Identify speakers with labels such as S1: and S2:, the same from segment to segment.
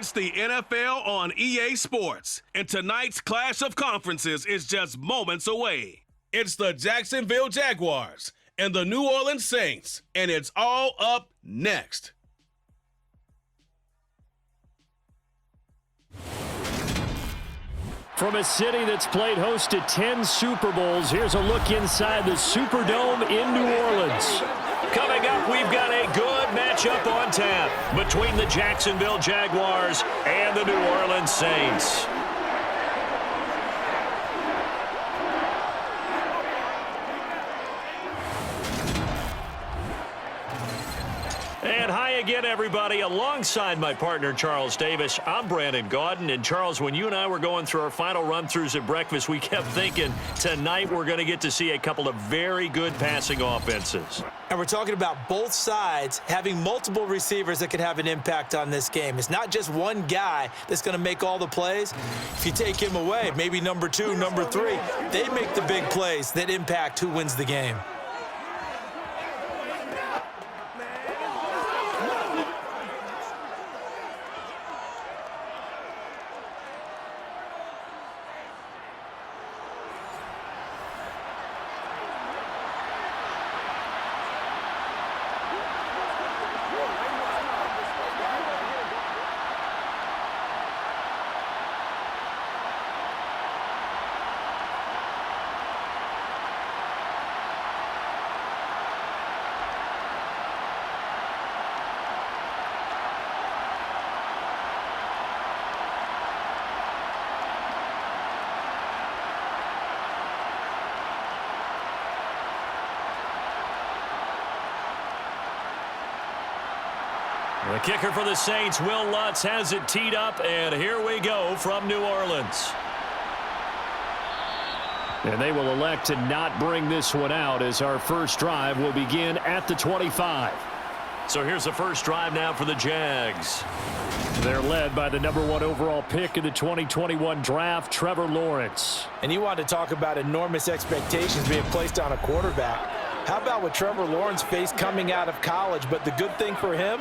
S1: It's the NFL on EA Sports, and tonight's clash of conferences is just moments away. It's the Jacksonville Jaguars and the New Orleans Saints, and it's all up next.
S2: From a city that's played host to 10 Super Bowls, here's a look inside the Superdome in New Orleans. Coming up, we've got a good matchup on tap between the Jacksonville Jaguars and the New Orleans Saints. And hi again, everybody. Alongside my partner, Charles Davis, I'm Brandon Gaudin. And, Charles, when you and I were going through our final run-throughs at breakfast, we kept thinking tonight we're going to get to see a couple of very good passing offenses.
S3: And we're talking about both sides having multiple receivers that can have an impact on this game. It's not just one guy that's going to make all the plays. If you take him away, maybe number 2, number 3, they make the big plays that impact who wins the game.
S2: The kicker for the Saints, Will Lutz, has it teed up, and here we go from New Orleans. And they will elect to not bring this one out as our first drive will begin at the 25. So here's the first drive now for the Jags. They're led by the number 1 overall pick in the 2021 draft, Trevor Lawrence.
S3: And you want to talk about enormous expectations being placed on a quarterback. How about what Trevor Lawrence faced coming out of college? But the good thing for him,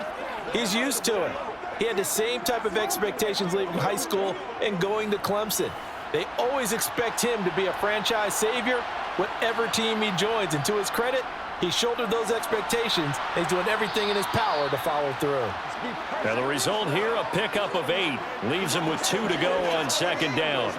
S3: he's used to it. He had the same type of expectations leaving high school and going to Clemson. They always expect him to be a franchise savior, whatever team he joins. And to his credit, he shouldered those expectations, and he's doing everything in his power to follow through.
S2: And the result here, a pickup of 8. Leaves him with 2 to go on second down.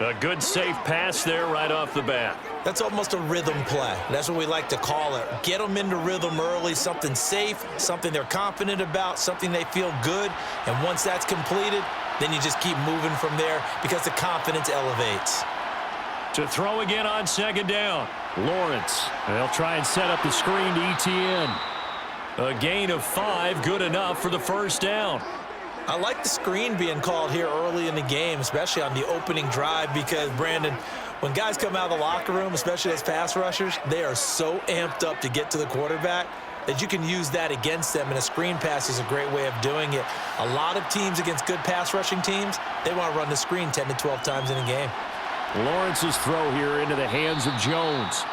S2: A good, safe pass there right off the bat.
S3: That's almost a rhythm play. That's what we like to call it. Get them into rhythm early, something safe, something they're confident about, something they feel good. And once that's completed, then you just keep moving from there because the confidence elevates.
S2: To throw again on second down, Lawrence. They'll try and set up the screen to ETN. A gain of 5, good enough for the first down.
S3: I like the screen being called here early in the game, especially on the opening drive, because, Brandon, when guys come out of the locker room, especially as pass rushers, they are so amped up to get to the quarterback that you can use that against them, and a screen pass is a great way of doing it. A lot of teams against good pass rushing teams, they want to run the screen 10 to 12 times in a game.
S2: Lawrence's throw here into the hands of Jones.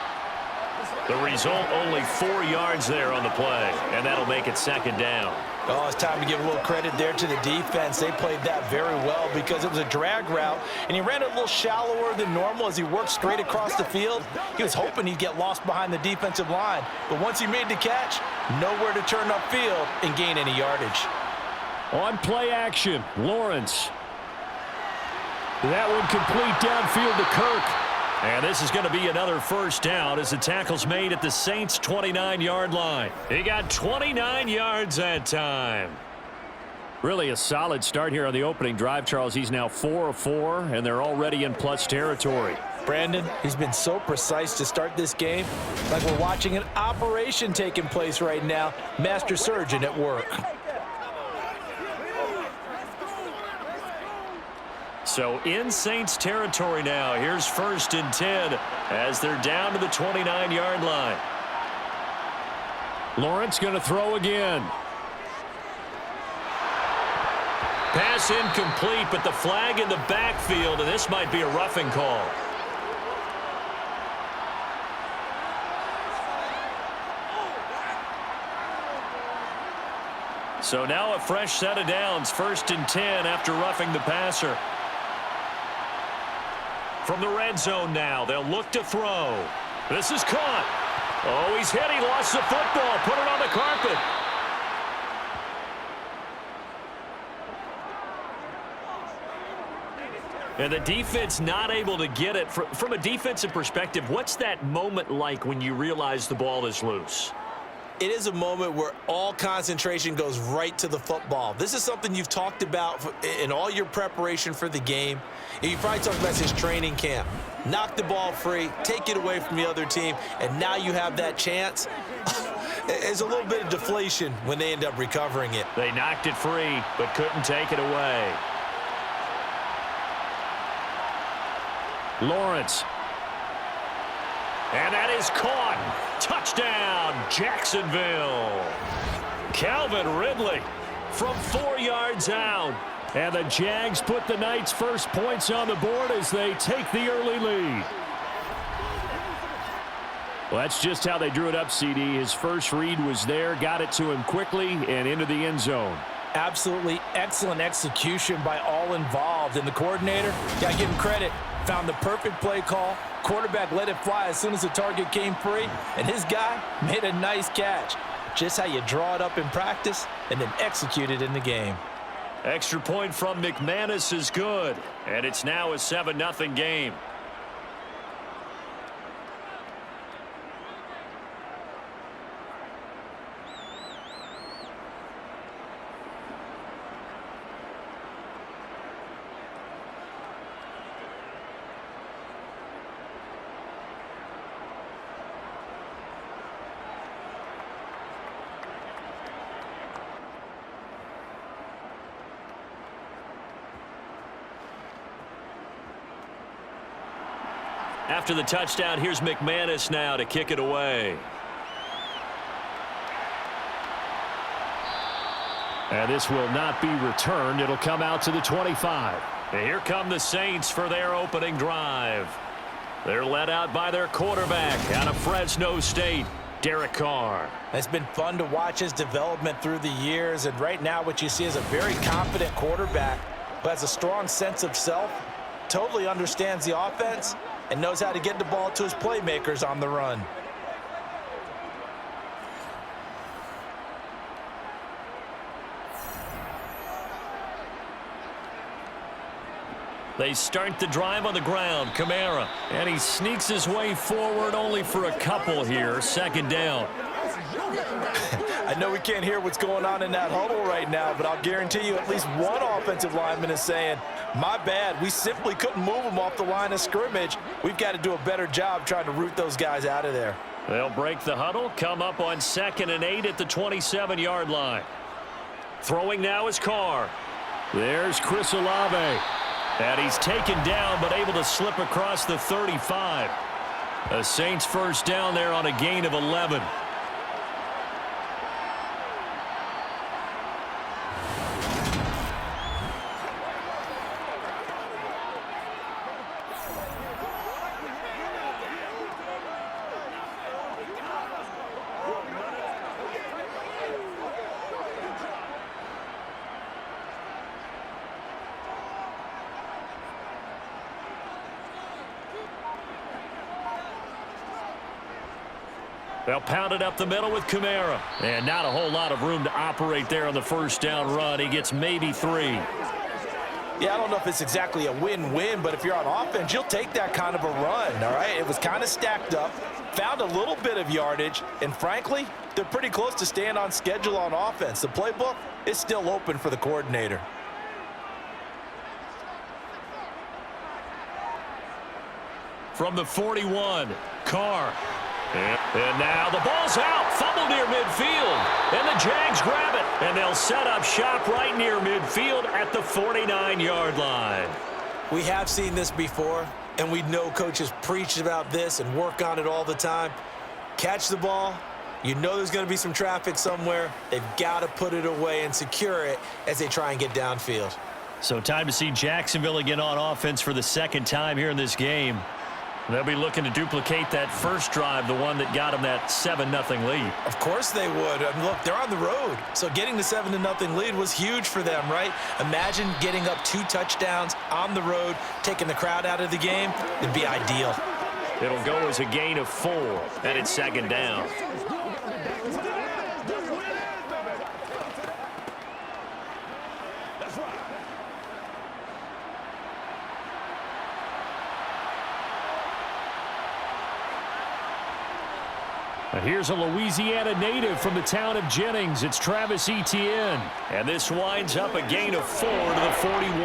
S2: The result, only 4 yards there on the play, and that'll make it second down.
S3: Oh, it's time to give a little credit there to the defense. They played that very well because it was a drag route, and he ran it a little shallower than normal as he worked straight across the field. He was hoping he'd get lost behind the defensive line, but once he made the catch, nowhere to turn upfield and gain any yardage.
S2: On play action, Lawrence. That one complete downfield to Kirk. And this is going to be another first down as the tackle's made at the Saints' 29-yard line. He got 29 yards that time. Really a solid start here on the opening drive, Charles. He's now 4 of 4, and they're already in plus territory.
S3: Brandon, he's been so precise to start this game, like we're watching an operation taking place right now. Master surgeon at work.
S2: So in Saints territory now. Here's 1st and 10 as they're down to the 29-yard line. Lawrence going to throw again. Pass incomplete, but the flag in the backfield, and this might be a roughing call. So now a fresh set of downs, 1st and 10 after roughing the passer. From the red zone now, they'll look to throw. This is caught. Oh, he's hit. He lost the football. Put it on the carpet. And the defense not able to get it. From a defensive perspective, what's that moment like when you realize the ball is loose?
S3: It is a moment where all concentration goes right to the football. This is something you've talked about in all your preparation for the game. And you probably talked about this training camp. Knock the ball free, take it away from the other team, and now you have that chance. There's a little bit of deflation when they end up recovering it.
S2: They knocked it free, but couldn't take it away. Lawrence. And that is caught. Touchdown, Jacksonville. Calvin Ridley from 4 yards out. And the Jags put the Knights' first points on the board as they take the early lead. Well, that's just how they drew it up, CD. His first read was there, got it to him quickly, and into the end zone.
S3: Absolutely excellent execution by all involved. And the coordinator, got to give him credit, found the perfect play call. Quarterback let it fly as soon as the target came free, and his guy made a nice catch. Just how you draw it up in practice and then execute it in the game.
S2: Extra point from McManus is good, and it's now a 7-0 game. After the touchdown, here's McManus now to kick it away. And this will not be returned. It'll come out to the 25. And here come the Saints for their opening drive. They're led out by their quarterback out of Fresno State, Derek Carr.
S3: It's been fun to watch his development through the years, and right now what you see is a very confident quarterback who has a strong sense of self, totally understands the offense, and knows how to get the ball to his playmakers on the run.
S2: They start the drive on the ground. Kamara. And he sneaks his way forward only for a couple here. 2nd down.
S3: I know we can't hear what's going on in that huddle right now, but I'll guarantee you at least one offensive lineman is saying, my bad, we simply couldn't move them off the line of scrimmage. We've got to do a better job trying to root those guys out of there.
S2: They'll break the huddle, come up on 2nd and 8 at the 27-yard line. Throwing now is Carr. There's Chris Olave. And he's taken down but able to slip across the 35. The Saints first down there on a gain of 11. They'll pound it up the middle with Kamara. And not a whole lot of room to operate there on the first down run. He gets maybe 3.
S3: Yeah, I don't know if it's exactly a win-win, but if you're on offense, you'll take that kind of a run, all right? It was kind of stacked up, found a little bit of yardage, and frankly, they're pretty close to staying on schedule on offense. The playbook is still open for the coordinator.
S2: From the 41, Carr. And now the ball's out. Fumble near midfield. And the Jags grab it. And they'll set up shop right near midfield at the 49-yard line.
S3: We have seen this before, and we know coaches preach about this and work on it all the time. Catch the ball. You know there's going to be some traffic somewhere. They've got to put it away and secure it as they try and get downfield.
S2: So time to see Jacksonville again on offense for the 2nd time here in this game. They'll be looking to duplicate that first drive, the one that got them that 7-0 lead.
S3: Of course they would. I mean, look, they're on the road. So getting the 7-0 lead was huge for them, right? Imagine getting up 2 touchdowns on the road, taking the crowd out of the game. It'd be ideal.
S2: It'll go as a gain of 4, and it's 2nd down. Here's a Louisiana native from the town of Jennings. It's Travis Etienne. And this winds up a gain of 4 to the 41.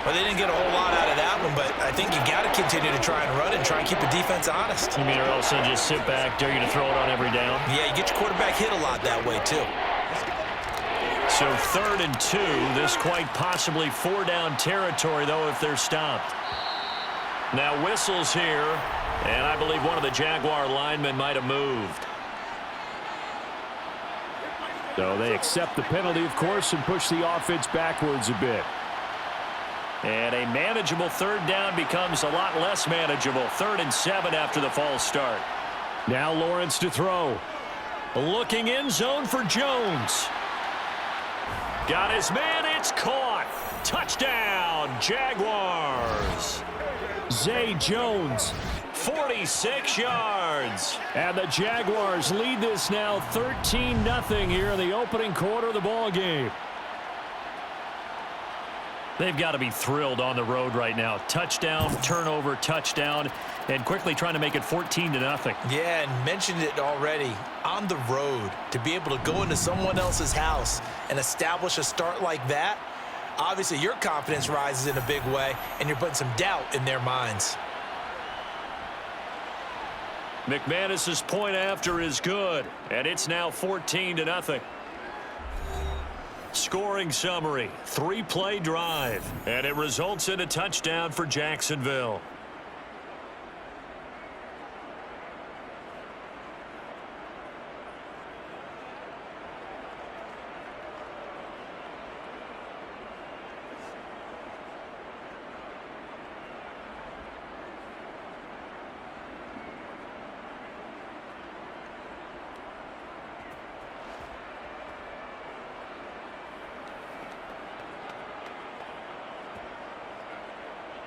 S3: Well, they didn't get a whole lot out of that one, but I think you got to continue to try and run and try and keep the defense honest.
S2: You mean or else they'll just sit back, dare you to throw it on every down?
S3: Yeah, you get your quarterback hit a lot that way, too.
S2: So 3rd and 2. This quite possibly 4-down territory, though, if they're stopped. Now whistles here. And I believe one of the Jaguar linemen might have moved.
S4: So they accept the penalty, of course, and push the offense backwards a bit.
S2: And a manageable 3rd down becomes a lot less manageable. 3rd and 7 after the false start.
S4: Now Lawrence to throw.
S2: Looking in zone for Jones. Got his man. It's caught. Touchdown, Jaguars.
S4: Zay Jones.
S2: 46 yards.
S4: And the Jaguars lead this now 13-0 here in the opening quarter of the ball game.
S2: They've got to be thrilled on the road right now. Touchdown, turnover, touchdown, and quickly trying to make it 14-0.
S3: Yeah, and mentioned it already. On the road, to be able to go into someone else's house and establish a start like that, obviously your confidence rises in a big way, and you're putting some doubt in their minds.
S2: McManus's point after is good, and it's now 14-0. Scoring summary, 3-play drive, and it results in a touchdown for Jacksonville.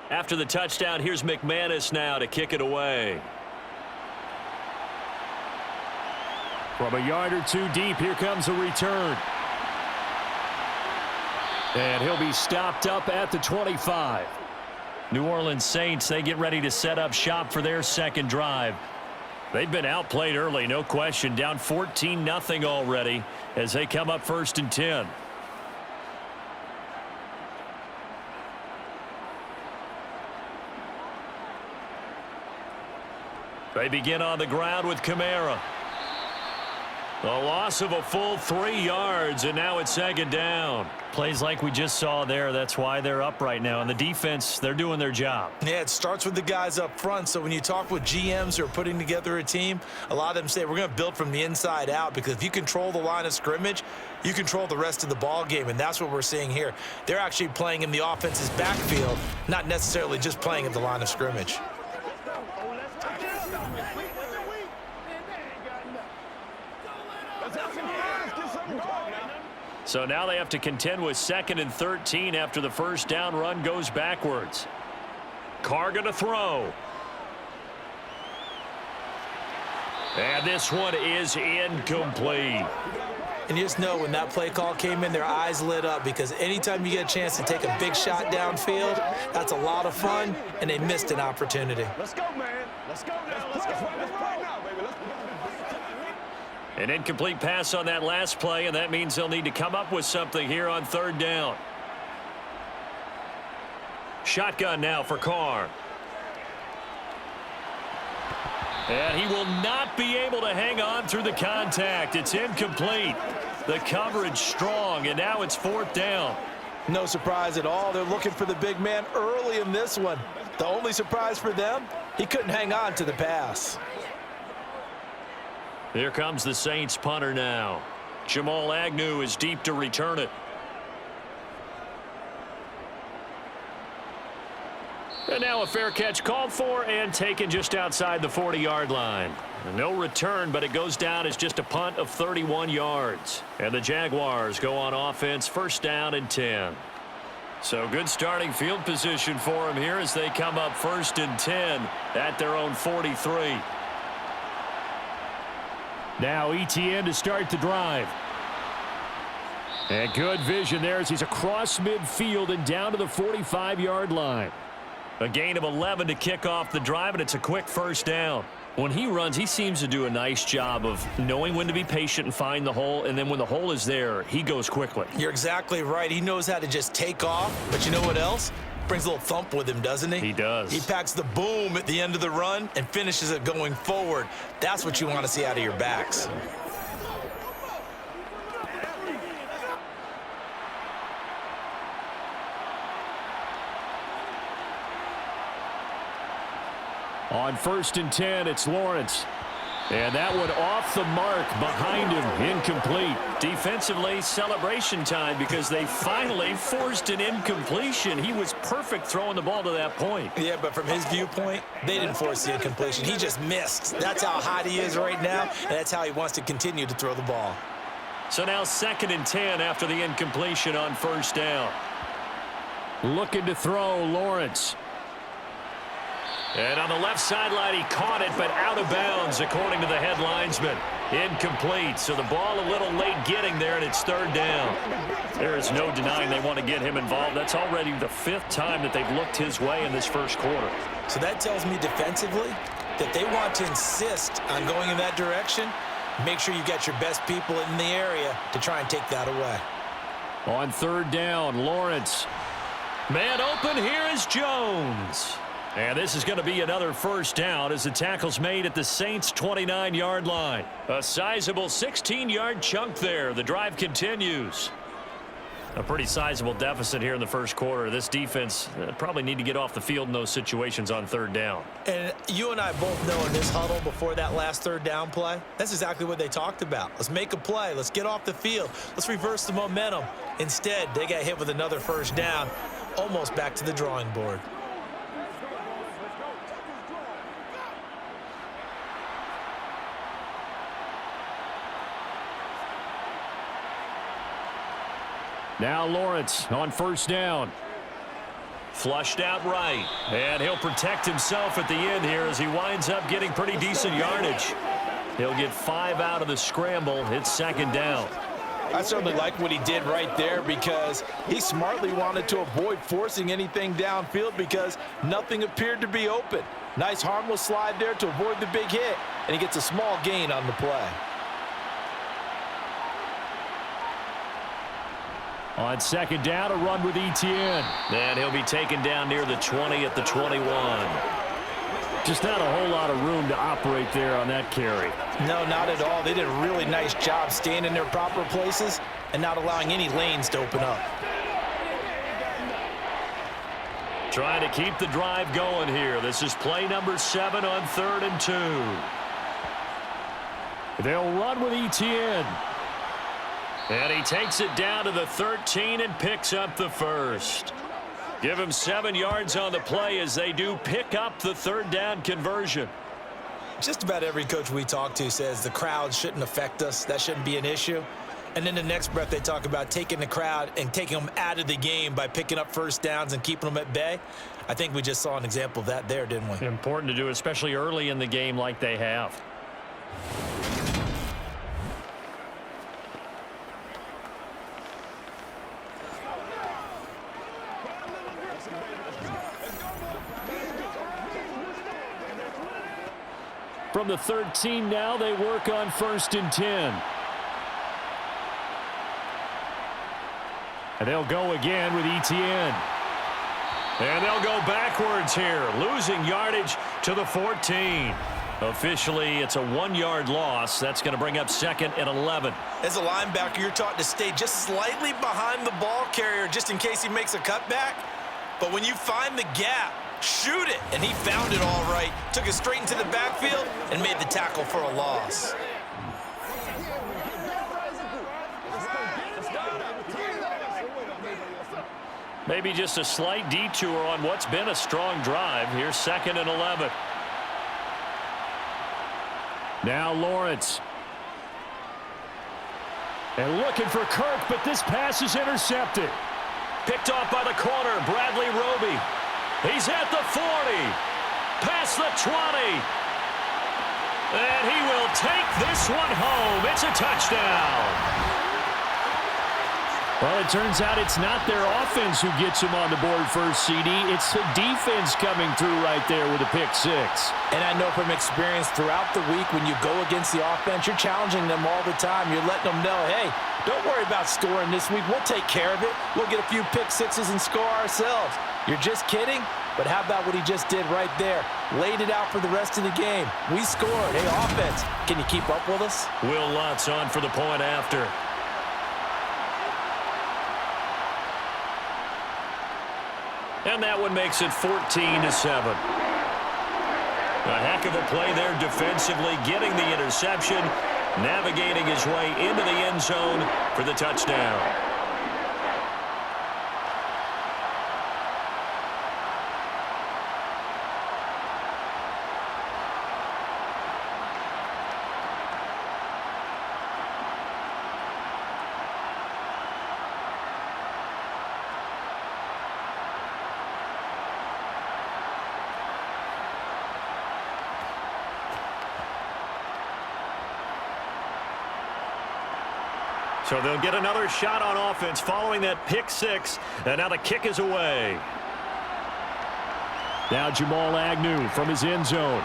S2: After the touchdown, here's McManus now to kick it away.
S4: From a yard or 2 deep, here comes a return. And he'll be stopped up at the 25.
S2: New Orleans Saints, they get ready to set up shop for their 2nd drive. They've been outplayed early, no question. Down 14-0 already as they come up 1st and 10. They begin on the ground with Kamara. A loss of a full 3 yards, and now it's 2nd down. Plays like we just saw there. That's why they're up right now. And the defense, they're doing their job.
S3: Yeah, it starts with the guys up front. So when you talk with GMs who are putting together a team, a lot of them say we're going to build from the inside out, because if you control the line of scrimmage, you control the rest of the ball game, and that's what we're seeing here. They're actually playing in the offense's backfield, not necessarily just playing at the line of scrimmage.
S2: So now they have to contend with 2nd and 13 after the 1st down run goes backwards. Carr going to throw. And this one is incomplete.
S3: And you just know when that play call came in, their eyes lit up, because anytime you get a chance to take a big shot downfield, that's a lot of fun, and they missed an opportunity.
S5: Let's go, man. Let's go now. Let's play now, baby. Let's go.
S2: An incomplete pass on that last play, and that means they'll need to come up with something here on 3rd down. Shotgun now for Carr. And he will not be able to hang on through the contact. It's incomplete. The coverage strong, and now it's 4th down.
S3: No surprise at all. They're looking for the big man early in this one. The only surprise for them, he couldn't hang on to the pass.
S2: Here comes the Saints punter now. Jamal Agnew is deep to return it.
S4: And now a fair catch called for and taken just outside the 40-yard line. No return, but it goes down as just a punt of 31 yards. And the Jaguars go on offense, first down and 10. So good starting field position for them here as they come up first and 10 at their own 43.
S2: Now ETN to start the drive. And good vision there as he's across midfield and down to the 45-yard line.
S4: A gain of 11 to kick off the drive, and it's a quick first down. When he runs, he seems to do a nice job of knowing when to be patient and find the hole, and then when the hole is there, he goes quickly.
S3: You're exactly right. He knows how to just take off, but you know what else? Brings a little thump with him, doesn't he?
S4: He does.
S3: He packs the boom at the end of the run and finishes it going forward. That's what you want to see out of your backs.
S2: On first and 10, it's Lawrence. And that one off the mark behind him, incomplete.
S4: Defensively, celebration time because they finally forced an incompletion. He was perfect throwing the ball to that point.
S3: Yeah, but from his viewpoint, they didn't force the incompletion. He just missed. That's how hot he is right now, and that's how he wants to continue to throw the ball.
S4: So now second and 10 after the incompletion on first down.
S2: Looking to throw, Lawrence.
S4: And on the left sideline, he caught it, but out of bounds, according to the head linesman. Incomplete, so the ball a little late getting there, and it's third down. There is no denying they want to get him involved. That's already the 5th time that they've looked his way in this first quarter.
S3: So that tells me defensively that they want to insist on going in that direction. Make sure you got your best people in the area to try and take that away.
S2: On third down, Lawrence.
S4: Man open, here is Jones. And this is going to be another first down as the tackle's made at the Saints' 29-yard line. A sizable 16-yard chunk there. The drive continues. A pretty sizable deficit here in the first quarter. This defense probably need to get off the field in those situations on third down.
S3: And you and I both know in this huddle before that last third down play, that's exactly what they talked about. Let's make a play. Let's get off the field. Let's reverse the momentum. Instead, they got hit with another first down, almost back to the drawing board.
S2: Now Lawrence on first down.
S4: Flushed out right. And he'll protect himself at the end here as he winds up getting pretty decent yardage. He'll get 5 out of the scramble. It's second down.
S3: I certainly like what he did right there because he smartly wanted to avoid forcing anything downfield because nothing appeared to be open. Nice harmless slide there to avoid the big hit, and he gets a small gain on the play.
S2: On second down, a run with ETN.
S4: And he'll be taken down near the 20 at the 21.
S2: Just not a whole lot of room to operate there on that carry.
S3: No, not at all. They did a really nice job staying in their proper places and not allowing any lanes to open up.
S4: Trying to keep the drive going here. This is play number 7 on 3rd and 2.
S2: They'll run with ETN.
S4: And he takes it down to the 13 and picks up the first. Give him 7 yards on the play as they do pick up the third down conversion.
S3: Just about every coach we talk to says the crowd shouldn't affect us. That shouldn't be an issue. And then the next breath they talk about taking the crowd and taking them out of the game by picking up first downs and keeping them at bay. I think we just saw an example of that there, didn't we?
S4: Important to do, especially early in the game like they have.
S2: From the 13 now, they work on first and 10. And they'll go again with ETN.
S4: And they'll go backwards here, losing yardage to the 14. Officially, it's a 1-yard loss. That's going to bring up second and 11.
S3: As a linebacker, you're taught to stay just slightly behind the ball carrier just in case he makes a cutback. But when you find the gap, shoot it. And he found it all right. Took it straight into the backfield and made the tackle for a loss.
S4: Maybe just a slight detour on what's been a strong drive. Here's 2nd and 11.
S2: Now Lawrence. And looking for Kirk, but this pass is intercepted.
S4: Picked off by the corner, Bradley Roby. He's at the 40. Past the 20. And he will take this one home. It's a touchdown.
S2: Well, it turns out it's not their offense who gets them on the board first, CD. It's the defense coming through right there with a pick six.
S3: And I know from experience throughout the week when you go against the offense, you're challenging them all the time. You're letting them know, hey, don't worry about scoring this week. We'll take care of it. We'll get a few pick sixes and score ourselves. You're just kidding? But how about what he just did right there? Laid it out for the rest of the game. We scored. Hey, offense, can you keep up with us?
S4: Will Lutz on for the point after. And that one makes it 14-7. A heck of a play there defensively, getting the interception, navigating his way into the end zone for the touchdown. So they'll get another shot on offense following that pick six. And now the kick is away.
S2: Now Jamal Agnew from his end zone.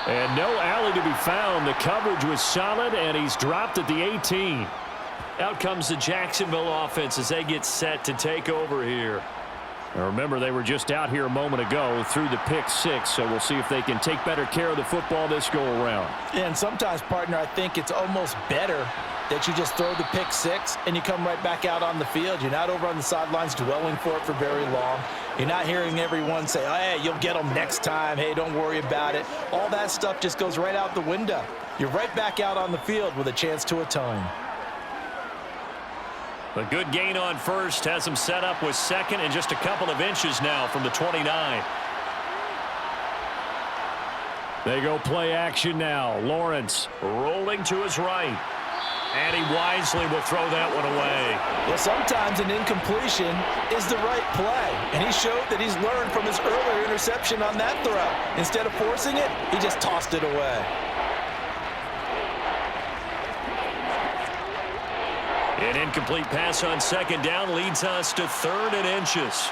S2: And no alley to be found. The coverage was solid, and he's dropped at the 18.
S4: Out comes the Jacksonville offense as they get set to take over here.
S2: Now remember, they were just out here a moment ago through the pick six, so we'll see if they can take better care of the football this go-around.
S3: And sometimes, partner, I think it's almost better that you just throw the pick six and you come right back out on the field. You're not over on the sidelines dwelling for it for very long. You're not hearing everyone say, oh, hey, you'll get them next time. Hey, don't worry about it. All that stuff just goes right out the window. You're right back out on the field with a chance to atone.
S4: A good gain on first has him set up with 2nd and just a couple of inches now from the 29.
S2: They go play action now. Lawrence
S4: rolling to his right. And he wisely will throw that one away.
S3: Well, sometimes an incompletion is the right play. And he showed that he's learned from his earlier interception on that throw. Instead of forcing it, he just tossed it away.
S4: An incomplete pass on 2nd down leads us to 3rd and inches.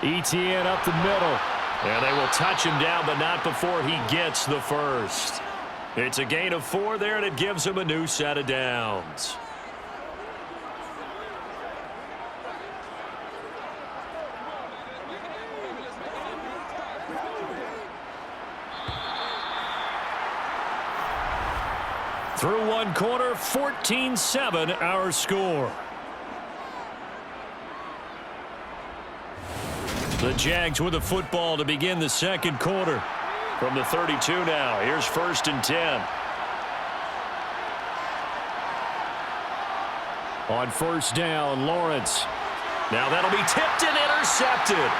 S2: ETN up the middle.
S4: And they will touch him down, but not before he gets the first. It's a gain of 4 there, and it gives him a new set of downs. Through one quarter, 14-7 our score. The Jags with the football to begin the 2nd quarter. From the 32 now, here's 1st and 10.
S2: On 1st down, Lawrence.
S4: Now that'll be tipped and intercepted.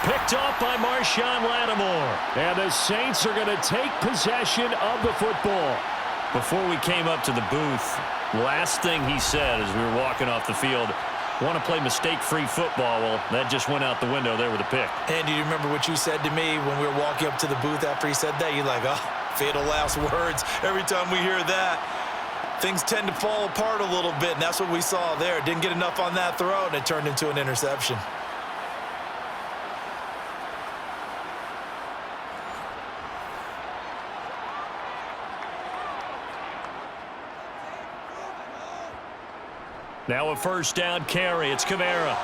S4: Picked off by Marshawn Lattimore.
S2: And the Saints are going to take possession of the football.
S4: Before we came up to the booth, last thing he said as we were walking off the field, want to play mistake-free football. Well, that just went out the window there with a pick.
S3: And do you remember what you said to me when we were walking up to the booth after he said that? You're like, oh, fatal last words. Every time we hear that, things tend to fall apart a little bit, and that's what we saw there. Didn't get enough on that throw, and it turned into an interception.
S4: Now a 1st down carry. It's Kamara.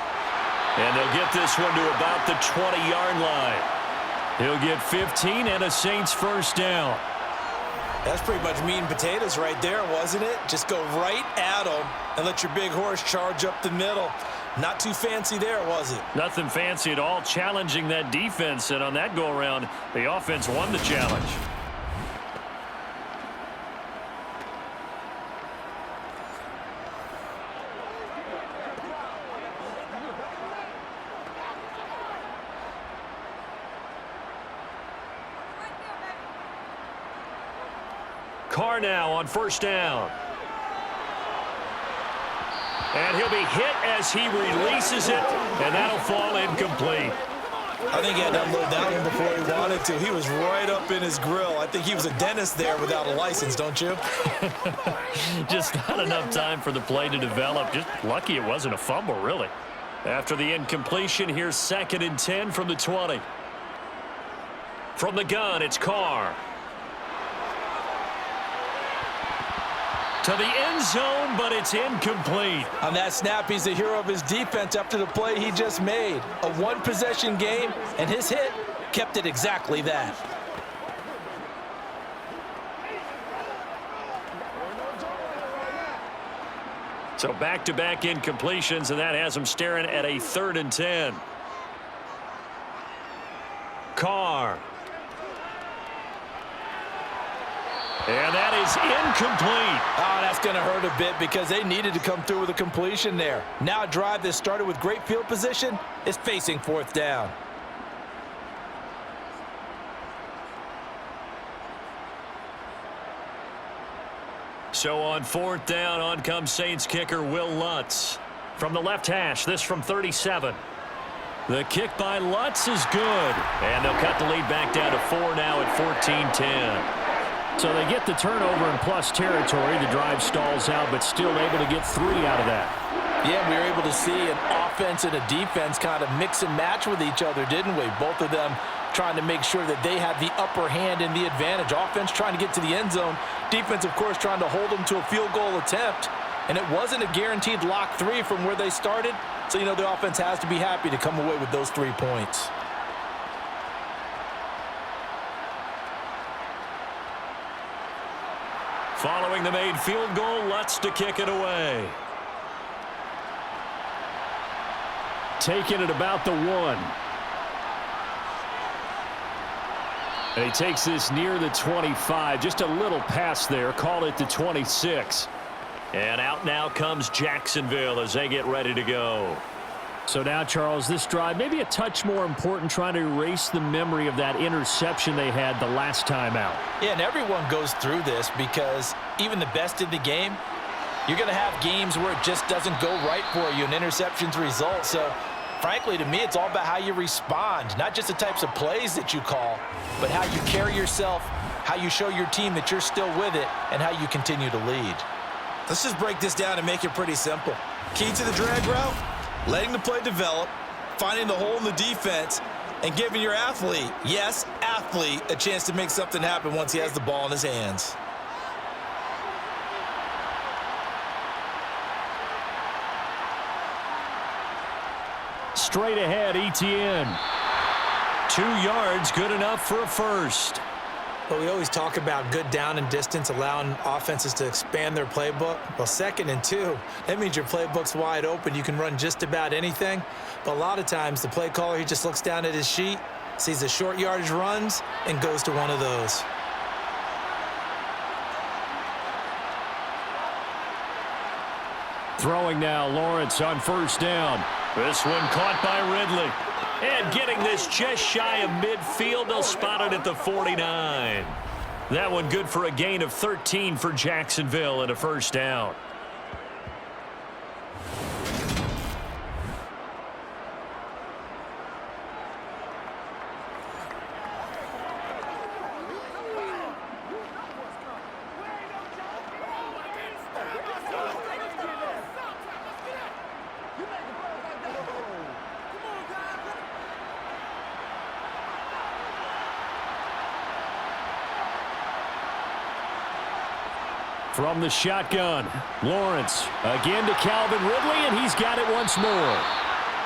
S4: And they'll get this one to about the 20-yard line. He'll get 15 and a Saints 1st down.
S3: That's pretty much meat and potatoes right there, wasn't it? Just go right at them and let your big horse charge up the middle. Not too fancy there, was it?
S4: Nothing fancy at all, challenging that defense. And on that go-around, the offense won the challenge. Carr now on first down. And he'll be hit as he releases it, and that'll fall incomplete.
S3: I think he had to unload that one before he wanted to. He was right up in his grill. I think he was a dentist there without a license, don't you?
S4: Just not enough time for the play to develop. Just lucky it wasn't a fumble, really. After the incompletion, here's 2nd and 10 from the 20. From the gun, it's Carr. To the end zone, but it's incomplete.
S3: On that snap, he's the hero of his defense after the play he just made. A one-possession game, and his hit kept it exactly that.
S4: So back-to-back incompletions, and that has him staring at a 3rd and 10. Carr. And that is incomplete.
S3: Oh, that's going to hurt a bit because they needed to come through with a completion there. Now a drive that started with great field position is facing 4th down.
S4: So on 4th down, on comes Saints kicker Will Lutz. From the left hash, this from 37. The kick by Lutz is good. And they'll cut the lead back down to 4 now at 14-10.
S2: So they get the turnover in plus territory. The drive stalls out, but still able to get 3 out of that.
S3: Yeah, we were able to see an offense and a defense kind of mix and match with each other, didn't we? Both of them trying to make sure that they had the upper hand and the advantage. Offense trying to get to the end zone. Defense, of course, trying to hold them to a field goal attempt. And it wasn't a guaranteed lock 3 from where they started. So, you know, the offense has to be happy to come away with those 3 points.
S4: Following the made field goal, Lutz to kick it away.
S2: Taking it about the 1. And he takes this near the 25. Just a little pass there. Call it the 26.
S4: And out now comes Jacksonville as they get ready to go.
S2: So now, Charles, this drive maybe a touch more important, trying to erase the memory of that interception they had the last time out.
S3: Yeah, and everyone goes through this because even the best in the game, you're going to have games where it just doesn't go right for you, and interceptions result. So, frankly, to me, it's all about how you respond, not just the types of plays that you call, but how you carry yourself, how you show your team that you're still with it, and how you continue to lead. Let's just break this down and make it pretty simple. Key to the drag route? Letting the play develop, finding the hole in the defense, and giving your athlete, yes, athlete, a chance to make something happen once he has the ball in his hands.
S2: Straight ahead, Etienne.
S4: 2 yards, good enough for a first.
S3: Well, we always talk about good down and distance, allowing offenses to expand their playbook. Well, 2nd and 2, that means your playbook's wide open. You can run just about anything. But a lot of times, the play caller, he just looks down at his sheet, sees the short yardage runs, and goes to one of those.
S2: Throwing now, Lawrence on first down.
S4: This one caught by Ridley. And getting this just shy of midfield, they'll spot it at the 49. That one good for a gain of 13 for Jacksonville and a first down.
S2: From the shotgun, Lawrence again to Calvin Ridley, and he's got it once more.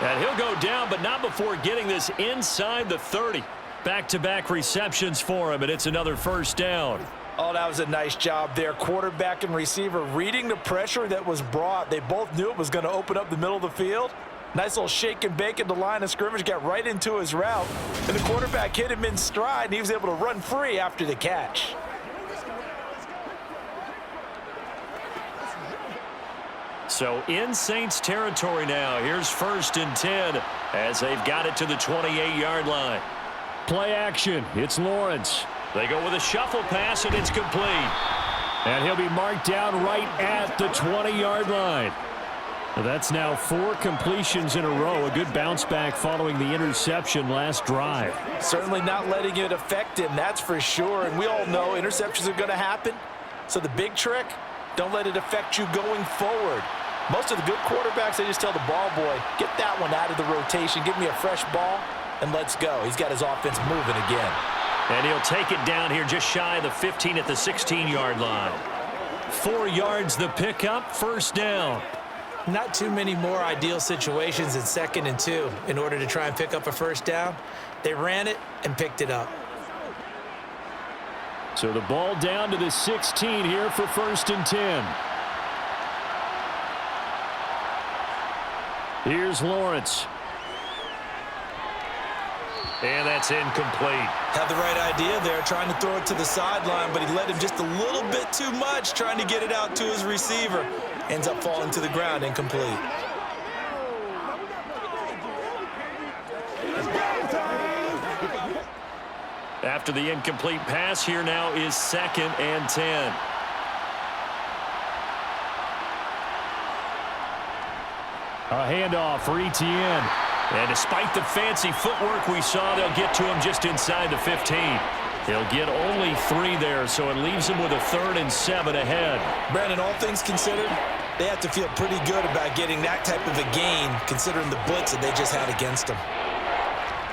S4: And he'll go down, but not before getting this inside the 30. Back-to-back receptions for him, and it's another first down.
S3: Oh, that was a nice job there. Quarterback and receiver reading the pressure that was brought. They both knew it was going to open up the middle of the field. Nice little shake and bake at the line of scrimmage, got right into his route. And the quarterback hit him in stride, and he was able to run free after the catch.
S4: So in Saints territory now. Here's 1st and 10 as they've got it to the 28-yard line.
S2: Play action. It's Lawrence.
S4: They go with a shuffle pass, and it's complete.
S2: And he'll be marked down right at the 20-yard line. That's now 4 completions in a row. A good bounce back following the interception last drive.
S3: Certainly not letting it affect him, that's for sure. And we all know interceptions are going to happen. So the big trick, don't let it affect you going forward. Most of the good quarterbacks, they just tell the ball boy, get that one out of the rotation, give me a fresh ball, and let's go. He's got his offense moving again.
S4: And he'll take it down here just shy of the 15 at the 16-yard line. 4 yards the pickup, first down.
S3: Not too many more ideal situations in 2nd and 2 in order to try and pick up a first down. They ran it and picked it up.
S2: So the ball down to the 16 here for 1st and 10. Here's Lawrence.
S4: And that's incomplete.
S3: Had the right idea there, trying to throw it to the sideline, but he led him just a little bit too much, trying to get it out to his receiver. Ends up falling to the ground, incomplete.
S4: After the incomplete pass, here now is 2nd and 10.
S2: A handoff for Etienne.
S4: And despite the fancy footwork we saw, they'll get to him just inside the 15. He'll get only 3 there, so it leaves him with a 3rd and 7 ahead.
S3: Brandon, all things considered, they have to feel pretty good about getting that type of a gain, considering the blitz that they just had against them.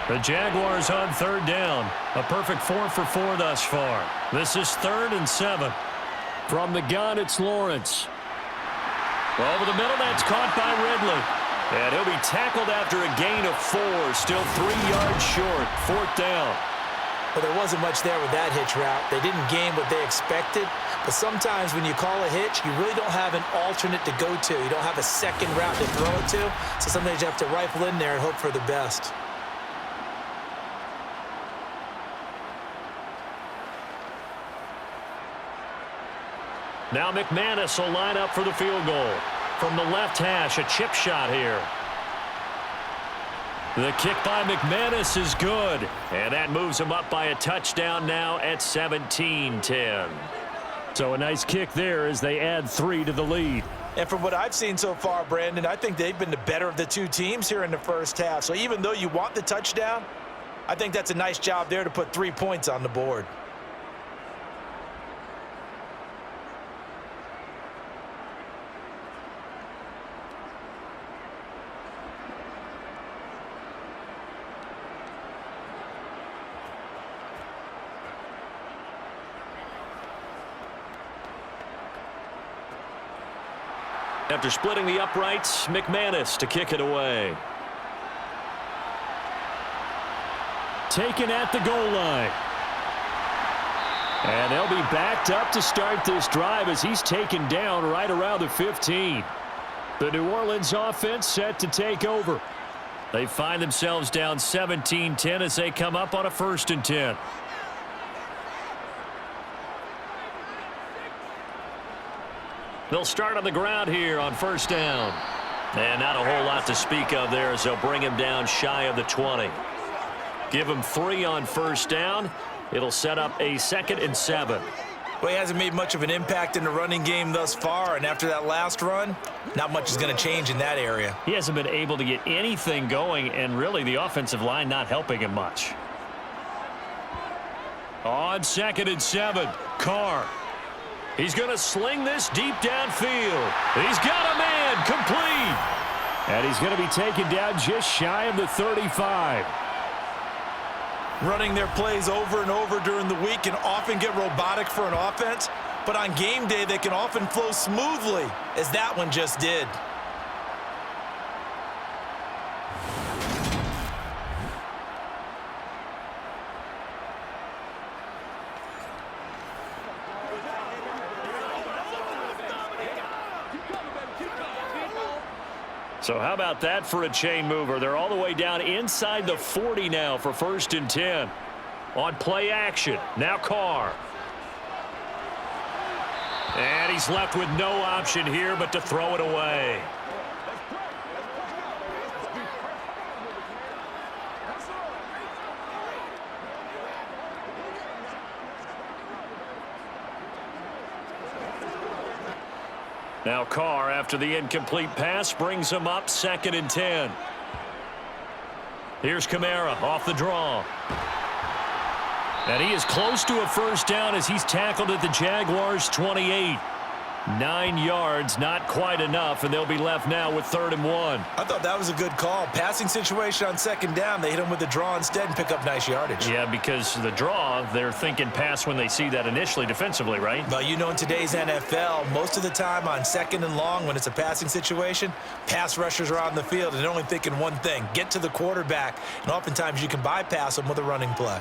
S4: The Jaguars on 3rd down. A perfect 4 for 4 thus far. This is 3rd and 7.
S2: From the gun, it's Lawrence.
S4: Over the middle, that's caught by Ridley. And he'll be tackled after a gain of 4. Still 3 yards short. 4th down.
S3: Well, there wasn't much there with that hitch route. They didn't gain what they expected. But sometimes when you call a hitch, you really don't have an alternate to go to. You don't have a second route to throw it to. So sometimes you have to rifle in there and hope for the best.
S4: Now McManus will line up for the field goal. From the left hash, a chip shot here. The kick by McManus is good. And that moves him up by a touchdown now at 17-10.
S2: So a nice kick there as they add 3 to the lead.
S3: And from what I've seen so far, Brandon, I think they've been the better of the 2 teams here in the first half. So even though you want the touchdown, I think that's a nice job there to put 3 points on the board.
S4: After splitting the uprights, McManus to kick it away.
S2: Taken at the goal line. And they'll be backed up to start this drive as he's taken down right around the 15. The New Orleans offense set to take over.
S4: They find themselves down 17-10 as they come up on a 1st and 10. They'll start on the ground here on 1st down. And not a whole lot to speak of there as they'll bring him down shy of the 20. Give him 3 on 1st down. It'll set up a 2nd and 7.
S3: Well, he hasn't made much of an impact in the running game thus far, and after that last run, not much is going to change in that area.
S4: He hasn't been able to get anything going, and really the offensive line not helping him much. On 2nd and 7, Carr. He's going to sling this deep downfield. He's got a man, complete.
S2: And he's going to be taken down just shy of the 35.
S3: Running their plays over and over during the week can often get robotic for an offense, but on game day they can often flow smoothly, as that one just did.
S4: So how about that for a chain mover? They're all the way down inside the 40 now for 1st and 10. On play action, now Carr. And he's left with no option here but to throw it away. Now Carr, after the incomplete pass, brings him up 2nd and 10. Here's Kamara off the draw. And he is close to a first down as he's tackled at the Jaguars' 28. 9 yards, not quite enough, and they'll be left now with 3rd and 1.
S3: I thought that was a good call. Passing situation on 2nd down. They hit him with the draw instead and pick up nice yardage.
S4: Yeah, because the draw, they're thinking pass when they see that initially defensively, right?
S3: Well, you know, in today's NFL, most of the time on 2nd and long, when it's a passing situation, pass rushers are on the field and they're only thinking one thing, get to the quarterback. And oftentimes you can bypass them with a running play.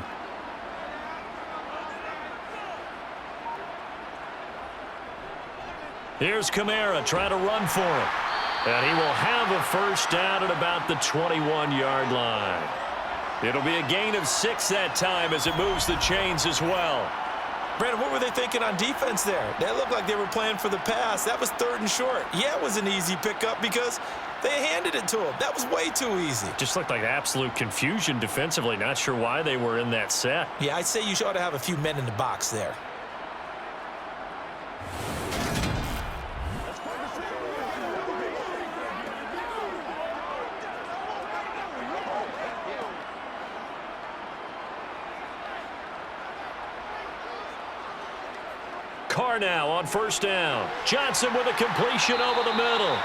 S4: Here's Kamara trying to run for him. And he will have a first down at about the 21-yard line. It'll be a gain of 6 that time as it moves the chains as well.
S3: Brandon, what were they thinking on defense there? They looked like they were playing for the pass. That was 3rd and short. Yeah, it was an easy pickup because they handed it to him. That was way too easy.
S4: Just looked like absolute confusion defensively. Not sure why they were in that set.
S3: Yeah, I'd say you ought to have a few men in the box there.
S4: Carr now on first down. Johnson with a completion over the middle.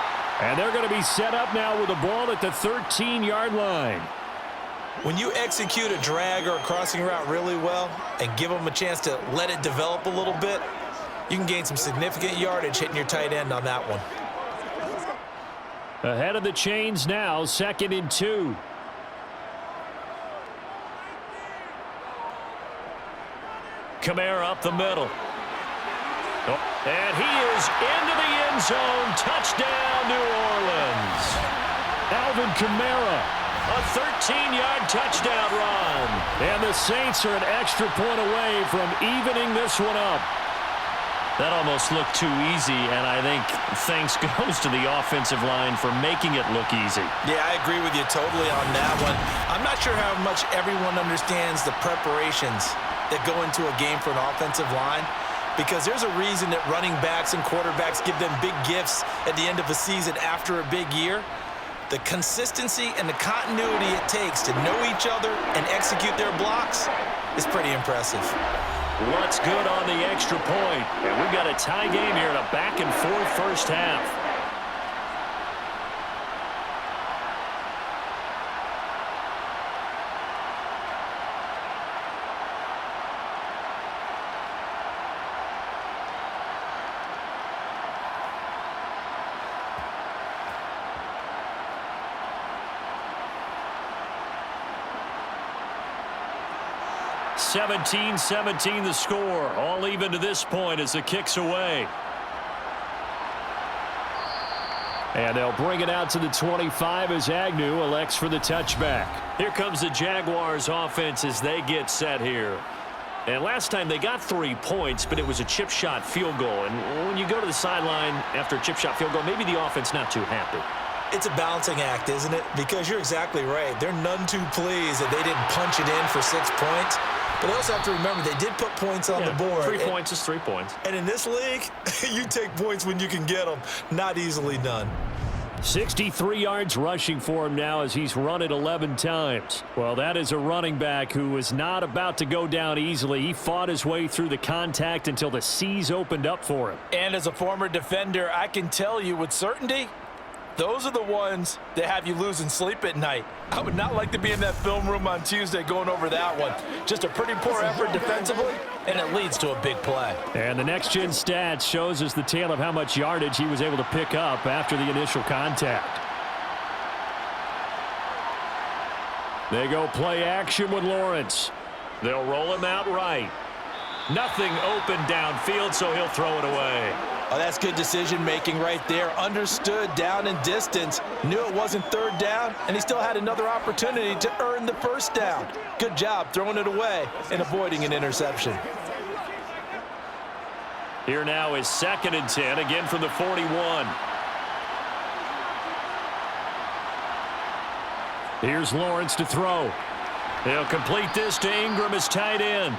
S2: And they're going to be set up now with the ball at the 13-yard line.
S3: When you execute a drag or a crossing route really well and give them a chance to let it develop a little bit, you can gain some significant yardage hitting your tight end on that one.
S2: Ahead of the chains now, 2nd and 2.
S4: Kamara up the middle. And he is into the end zone. Touchdown, New Orleans.
S2: Alvin Kamara.
S4: A 13-yard touchdown run.
S2: And the Saints are an extra point away from evening this one up.
S4: That almost looked too easy, and I think thanks goes to the offensive line for making it look easy.
S3: Yeah, I agree with you totally on that one. I'm not sure how much everyone understands the preparations that go into a game for an offensive line, because there's a reason that running backs and quarterbacks give them big gifts at the end of a season after a big year. The consistency and the continuity it takes to know each other and execute their blocks is pretty impressive.
S4: What's good on the extra point? And we've got a tie game here in a back-and-forth first half. (17-17) the score. All even to this point as the kick's away.
S2: And they'll bring it out to the 25 as Agnew elects for the touchback.
S4: Here comes the Jaguars offense as they get set here. And last time they got 3 points, but it was a chip shot field goal. And when you go to the sideline after a chip shot field goal, maybe the offense not too happy.
S3: It's a balancing act, isn't it? Because you're exactly right. They're none too pleased that they didn't punch it in for 6 points. But they also have to remember they did put points on the board.
S4: 3 points is 3 points.
S3: And in this league, you take points when you can get them. Not easily done.
S2: 63 yards rushing for him now as he's run it 11 times. Well, that is a running back who was not about to go down easily. He fought his way through the contact until the seas opened up for him.
S3: And as a former defender, I can tell you with certainty, those are the ones that have you losing sleep at night. I would not like to be in that film room on Tuesday going over that one. Just a pretty poor effort defensively, and it leads to a big play.
S2: And the next-gen stats shows us the tale of how much yardage he was able to pick up after the initial contact. They go play action with Lawrence.
S4: They'll roll him out right. Nothing open downfield, so he'll throw it away.
S3: Oh, that's good decision-making right there. Understood down and distance. Knew it wasn't 3rd down, and he still had another opportunity to earn the 1st down. Good job throwing it away and avoiding an interception.
S4: Here now is 2nd and 10, again from the 41.
S2: Here's Lawrence to throw.
S4: He'll complete this to Ingram as tight end.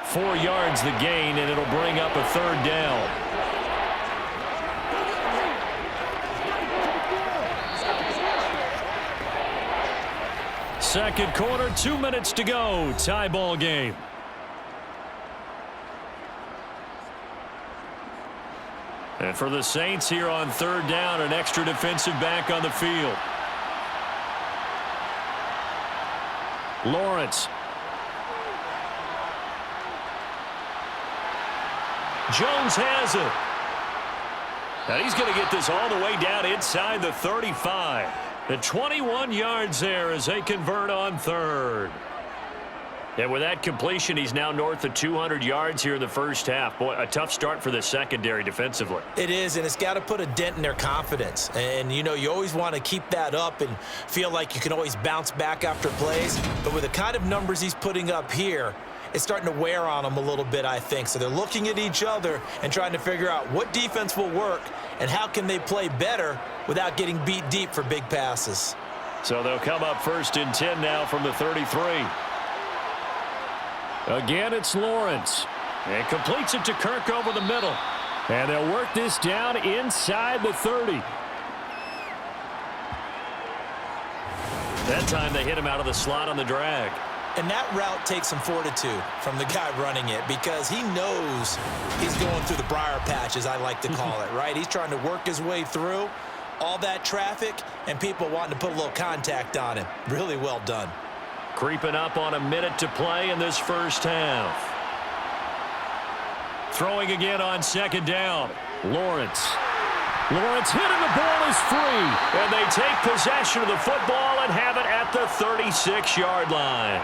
S4: 4 yards the gain, and it'll bring up a 3rd down. Second quarter, 2 minutes to go. Tie ball game. And for the Saints here on third down, an extra defensive back on the field. Lawrence. Jones has it. And he's going to get this all the way down inside the 35. The 21 yards there as they convert on third. And with that completion, he's now north of 200 yards here in the first half. Boy, a tough start for the secondary defensively.
S3: It is, and it's got to put a dent in their confidence. And, you know, you always want to keep that up and feel like you can always bounce back after plays. But with the kind of numbers he's putting up here, it's starting to wear on them a little bit, I think. So they're looking at each other and trying to figure out what defense will work and how can they play better without getting beat deep for big passes.
S4: So they'll come up 1st and 10 now from the 33. Again, it's Lawrence. And completes it to Kirk over the middle. And they'll work this down inside the 30. That time they hit him out of the slot on the drag.
S3: And that route takes some fortitude from the guy running it because he knows he's going through the briar patch, as I like to call it, right? He's trying to work his way through all that traffic and people wanting to put a little contact on him. Really well done.
S4: Creeping up on a minute to play in this first half. Throwing again on second down. Lawrence. Lawrence hit and the ball is free. And they take possession of the football and have it at the 36-yard line.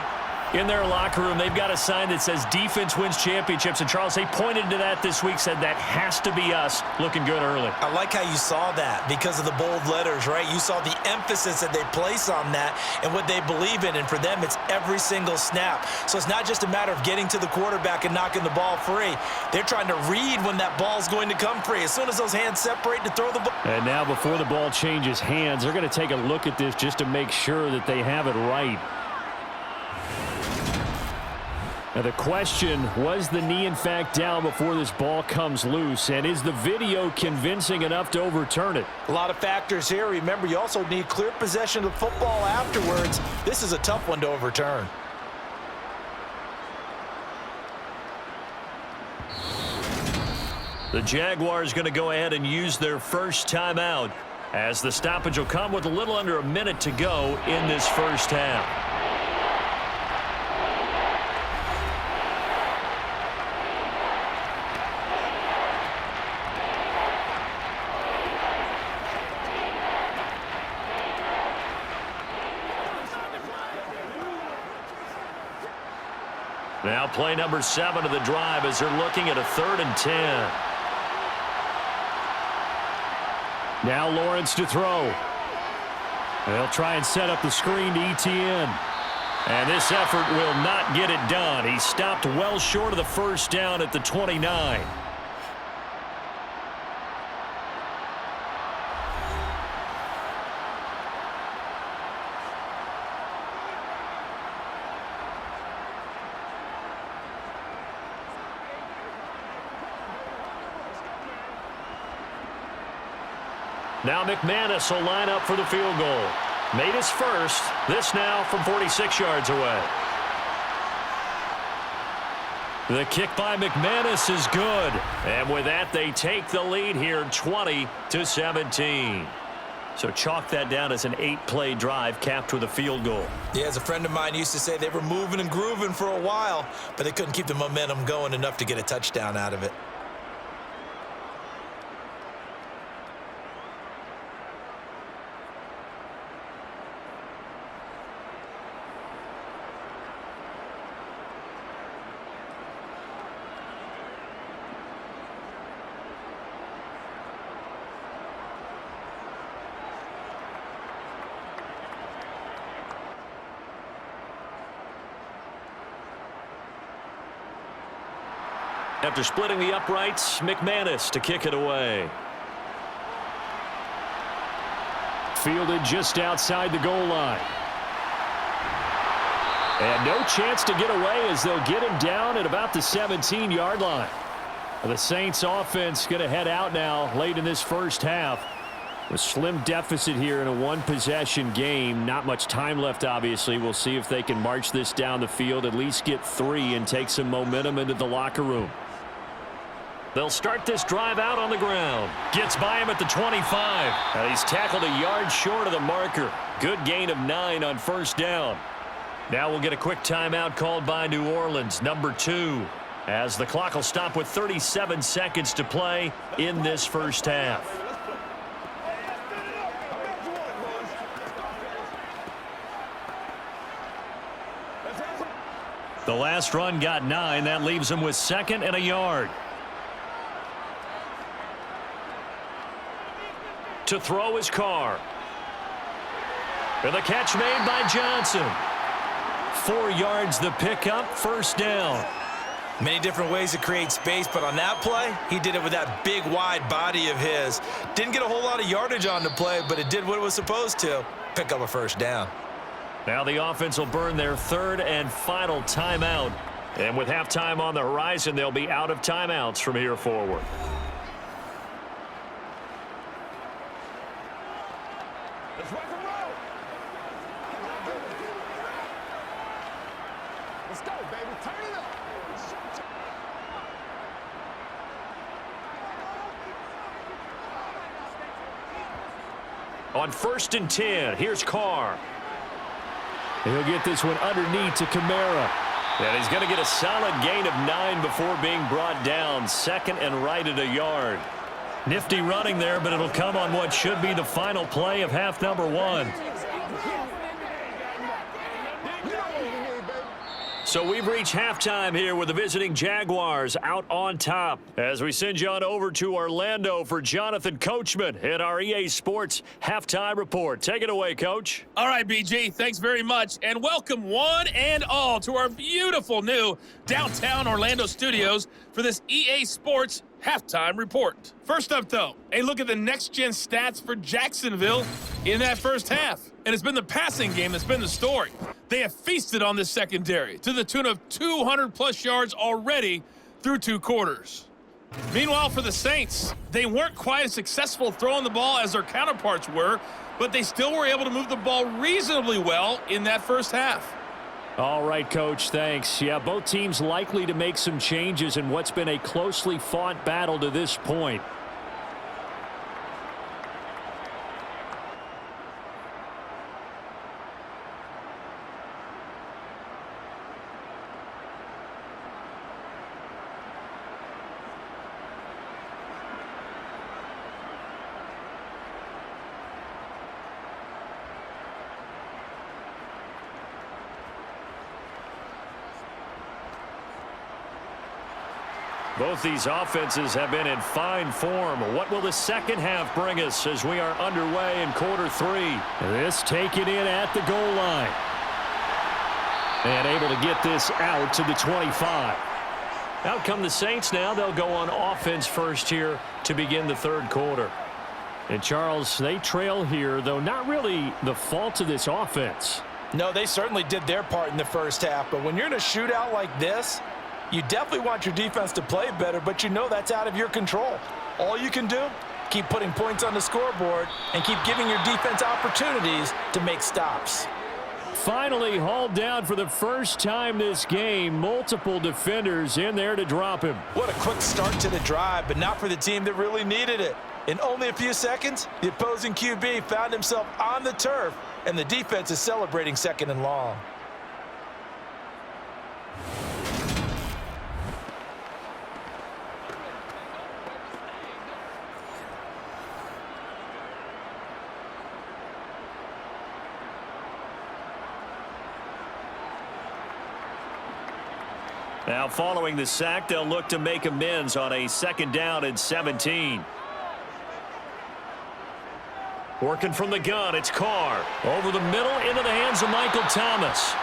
S4: In their locker room, they've got a sign that says defense wins championships. And, Charles, they pointed to that this week, said that has to be us. Looking good early.
S3: I like how you saw that because of the bold letters, right? You saw the emphasis that they place on that and what they believe in. And for them, it's every single snap. So it's not just a matter of getting to the quarterback and knocking the ball free. They're trying to read when that ball's going to come free. As soon as those hands separate to throw the ball.
S2: And now before the ball changes hands, they're going to take a look at this just to make sure that they have it right. Now the question, was the knee in fact down before this ball comes loose? And is the video convincing enough to overturn it?
S3: A lot of factors here. Remember, you also need clear possession of the football afterwards. This is a tough one to overturn.
S4: The Jaguars going to go ahead and use their first timeout as the stoppage will come with a little under a minute to go in this first half. Now play number 7 of the drive as they're looking at a 3rd and 10.
S2: Now Lawrence to throw. They'll try and set up the screen to ETN.
S4: And this effort will not get it done. He stopped well short of the first down at the 29. Now McManus will line up for the field goal. Made his first. This now from 46 yards away. The kick by McManus is good. And with that, they take the lead here 20-17. So chalk that down as an 8-play drive capped with a field goal.
S3: Yeah, as a friend of mine used to say, they were moving and grooving for a while, but they couldn't keep the momentum going enough to get a touchdown out of it.
S4: After splitting the uprights, McManus to kick it away.
S2: Fielded just outside the goal line. And no chance to get away as they'll get him down at about the 17-yard line. The Saints offense going to head out now late in this first half. A slim deficit here in a one-possession game. Not much time left, obviously. We'll see if they can march this down the field, at least get 3 and take some momentum into the locker room.
S4: They'll start this drive out on the ground. Gets by him at the 25. He's tackled a yard short of the marker. Good gain of 9 on first down. Now we'll get a quick timeout called by New Orleans, number 2, as the clock will stop with 37 seconds to play in this first half. The last run got 9. That leaves him with 2nd and a yard. To throw his car. And the catch made by Johnson. 4 yards the pickup, first down.
S3: Many different ways to create space, but on that play, he did it with that big, wide body of his. Didn't get a whole lot of yardage on the play, but it did what it was supposed to. Pick up a first down.
S4: Now the offense will burn their 3rd and final timeout. And with halftime on the horizon, they'll be out of timeouts from here forward.
S5: Let's rock and roll. Let's go, baby. Turn it up.
S4: On 1st and 10, here's Carr.
S2: He'll get this one underneath to Kamara.
S4: And he's going to get a solid gain of 9 before being brought down. 2nd and right at a yard. Nifty running there, but it'll come on what should be the final play of half number 1. So we've reached halftime here with the visiting Jaguars out on top. As we send you on over to Orlando for Jonathan Coachman in our EA Sports Halftime Report. Take it away, Coach.
S6: All right, BG, thanks very much. And welcome one and all to our beautiful new downtown Orlando studios for this EA Sports Halftime Report. First up, though, a look at the next-gen stats for Jacksonville in that first half. And it's been the passing game that's been the story. They have feasted on this secondary to the tune of 200-plus yards already through 2 quarters. Meanwhile, for the Saints, they weren't quite as successful throwing the ball as their counterparts were, but they still were able to move the ball reasonably well in that first half.
S2: All right, Coach, thanks. Yeah, both teams likely to make some changes in what's been a closely fought battle to this point.
S4: Both these offenses have been in fine form. What will the second half bring us as we are underway in quarter 3?
S2: This taken in at the goal line. And able to get this out to the 25.
S4: Out come the Saints now. They'll go on offense first here to begin the third quarter.
S2: And, Charles, they trail here, though not really the fault of this offense.
S3: No, they certainly did their part in the first half, but when you're in a shootout like this, you definitely want your defense to play better, but you know that's out of your control. All you can do, keep putting points on the scoreboard and keep giving your defense opportunities to make stops.
S2: Finally hauled down for the first time this game. Multiple defenders in there to drop him.
S3: What a quick start to the drive, but not for the team that really needed it. In only a few seconds, the opposing QB found himself on the turf, and the defense is celebrating 2nd and long.
S4: Now following the sack, they'll look to make amends on a 2nd down and 17. Working from the gun, it's Carr. Over the middle, into the hands of Michael Thomas.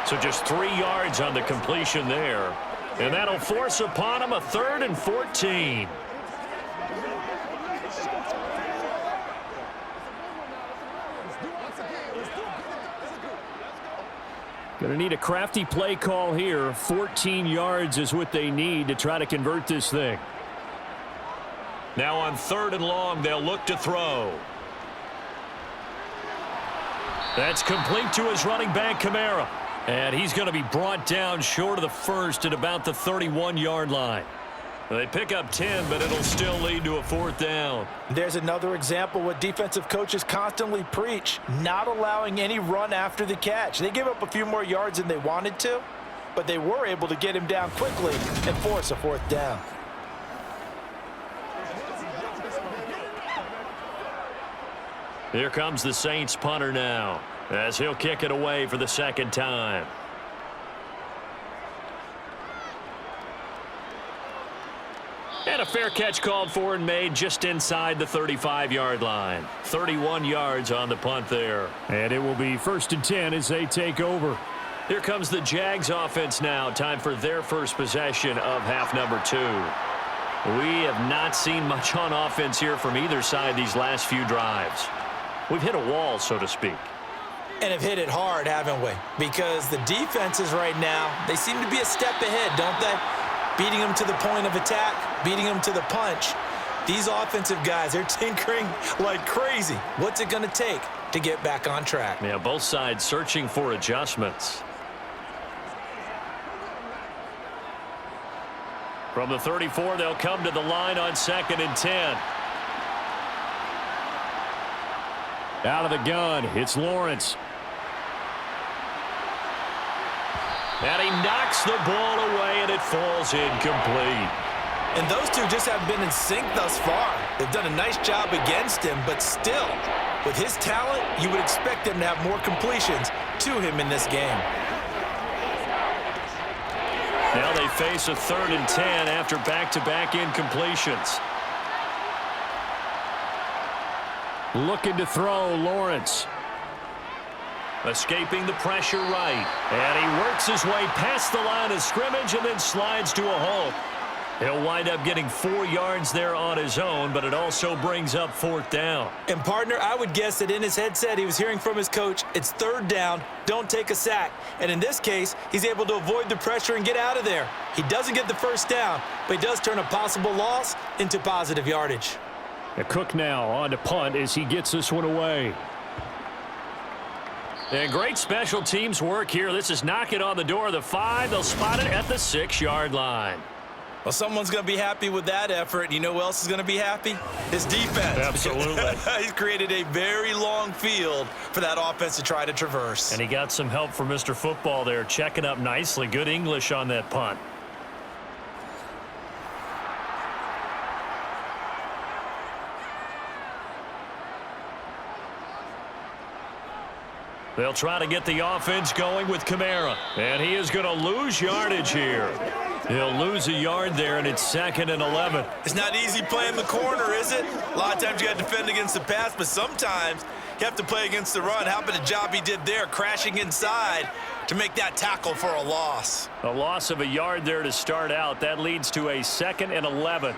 S4: So just 3 yards on the completion there. And that'll force upon him a 3rd and 14.
S2: Going to need a crafty play call here. 14 yards is what they need to try to convert this thing.
S4: Now on 3rd and long, they'll look to throw. That's complete to his running back, Kamara. And he's going to be brought down short of the first at about the 31-yard line. They pick up 10, but it'll still lead to a 4th down.
S3: There's another example what defensive coaches constantly preach, not allowing any run after the catch. They gave up a few more yards than they wanted to, but they were able to get him down quickly and force a 4th down.
S4: Here comes the Saints punter now, as he'll kick it away for the 2nd time. And a fair catch called for and made just inside the 35-yard line. 31 yards on the punt there.
S2: And it will be 1st and 10 as they take over.
S4: Here comes the Jags offense now. Time for their first possession of half number 2. We have not seen much on offense here from either side these last few drives. We've hit a wall, so to speak.
S3: And have hit it hard, haven't we? Because the defenses right now, they seem to be a step ahead, don't they? Beating them to the point of attack, beating them to the punch. These offensive guys, they're tinkering like crazy. What's it going to take to get back on track?
S4: Yeah, both sides searching for adjustments. From the 34, they'll come to the line on 2nd and 10.
S2: Out of the gun, it's Lawrence.
S4: And he knocks the ball away, and it falls incomplete.
S3: And those two just have been in sync thus far. They've done a nice job against him, but still, with his talent, you would expect him to have more completions to him in this game.
S4: Now they face a 3rd and 10 after back-to-back incompletions.
S2: Looking to throw, Lawrence.
S4: Escaping the pressure right. And he works his way past the line of scrimmage and then slides to a halt. He'll wind up getting 4 yards there on his own, but it also brings up 4th down.
S3: And, partner, I would guess that in his headset he was hearing from his coach, it's 3rd down, don't take a sack. And in this case, he's able to avoid the pressure and get out of there. He doesn't get the 1st down, but he does turn a possible loss into positive yardage.
S2: Cook now on to punt as he gets this one away.
S4: And great special teams work here. This is knocking on the door of the 5. They'll spot it at the 6-yard line.
S3: Well, someone's going to be happy with that effort. You know who else is going to be happy? His defense.
S4: Absolutely.
S3: He's created a very long field for that offense to try to traverse.
S4: And he got some help from Mr. Football there, checking up nicely. Good English on that punt. They'll try to get the offense going with Kamara. And he is going to lose yardage here. He'll lose a yard there, and it's 2nd and 11.
S3: It's not easy playing the corner, is it? A lot of times you got to defend against the pass, but sometimes you have to play against the run. How about the job he did there, crashing inside to make that tackle for a loss?
S4: A loss of a yard there to start out. That leads to a 2nd and 11.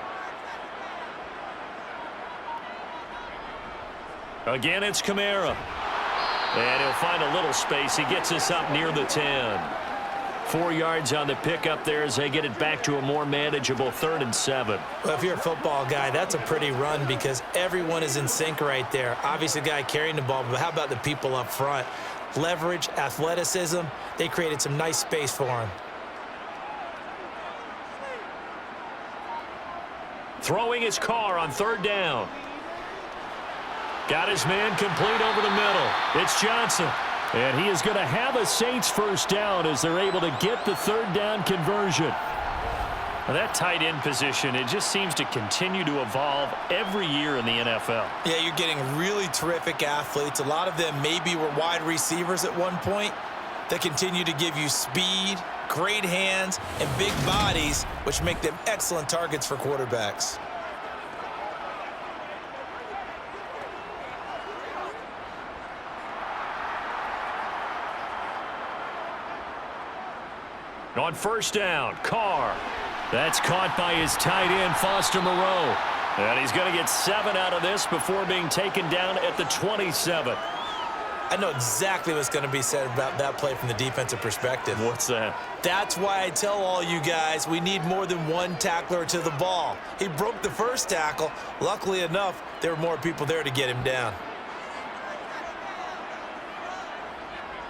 S4: Again, it's Kamara. And he'll find a little space. He gets us up near the 10. 4 yards on the pickup there as they get it back to a more manageable 3rd and 7.
S3: Well, if you're a football guy, that's a pretty run because everyone is in sync right there. Obviously, the guy carrying the ball, but how about the people up front? Leverage, athleticism, they created some nice space for him.
S4: Throwing his car on 3rd down. Got his man complete over the middle. It's Johnson.
S2: And he is going to have a Saints 1st down as they're able to get the 3rd down conversion.
S4: Now that tight end position, it just seems to continue to evolve every year in the NFL.
S3: Yeah, you're getting really terrific athletes. A lot of them maybe were wide receivers at one point. They continue to give you speed, great hands, and big bodies, which make them excellent targets for quarterbacks.
S4: On 1st down, Carr. That's caught by his tight end, Foster Moreau. And he's going to get 7 out of this before being taken down at the 27.
S3: I know exactly what's going to be said about that play from the defensive perspective.
S2: What's that?
S3: That's why I tell all you guys we need more than one tackler to the ball. He broke the first tackle. Luckily enough, there were more people there to get him down.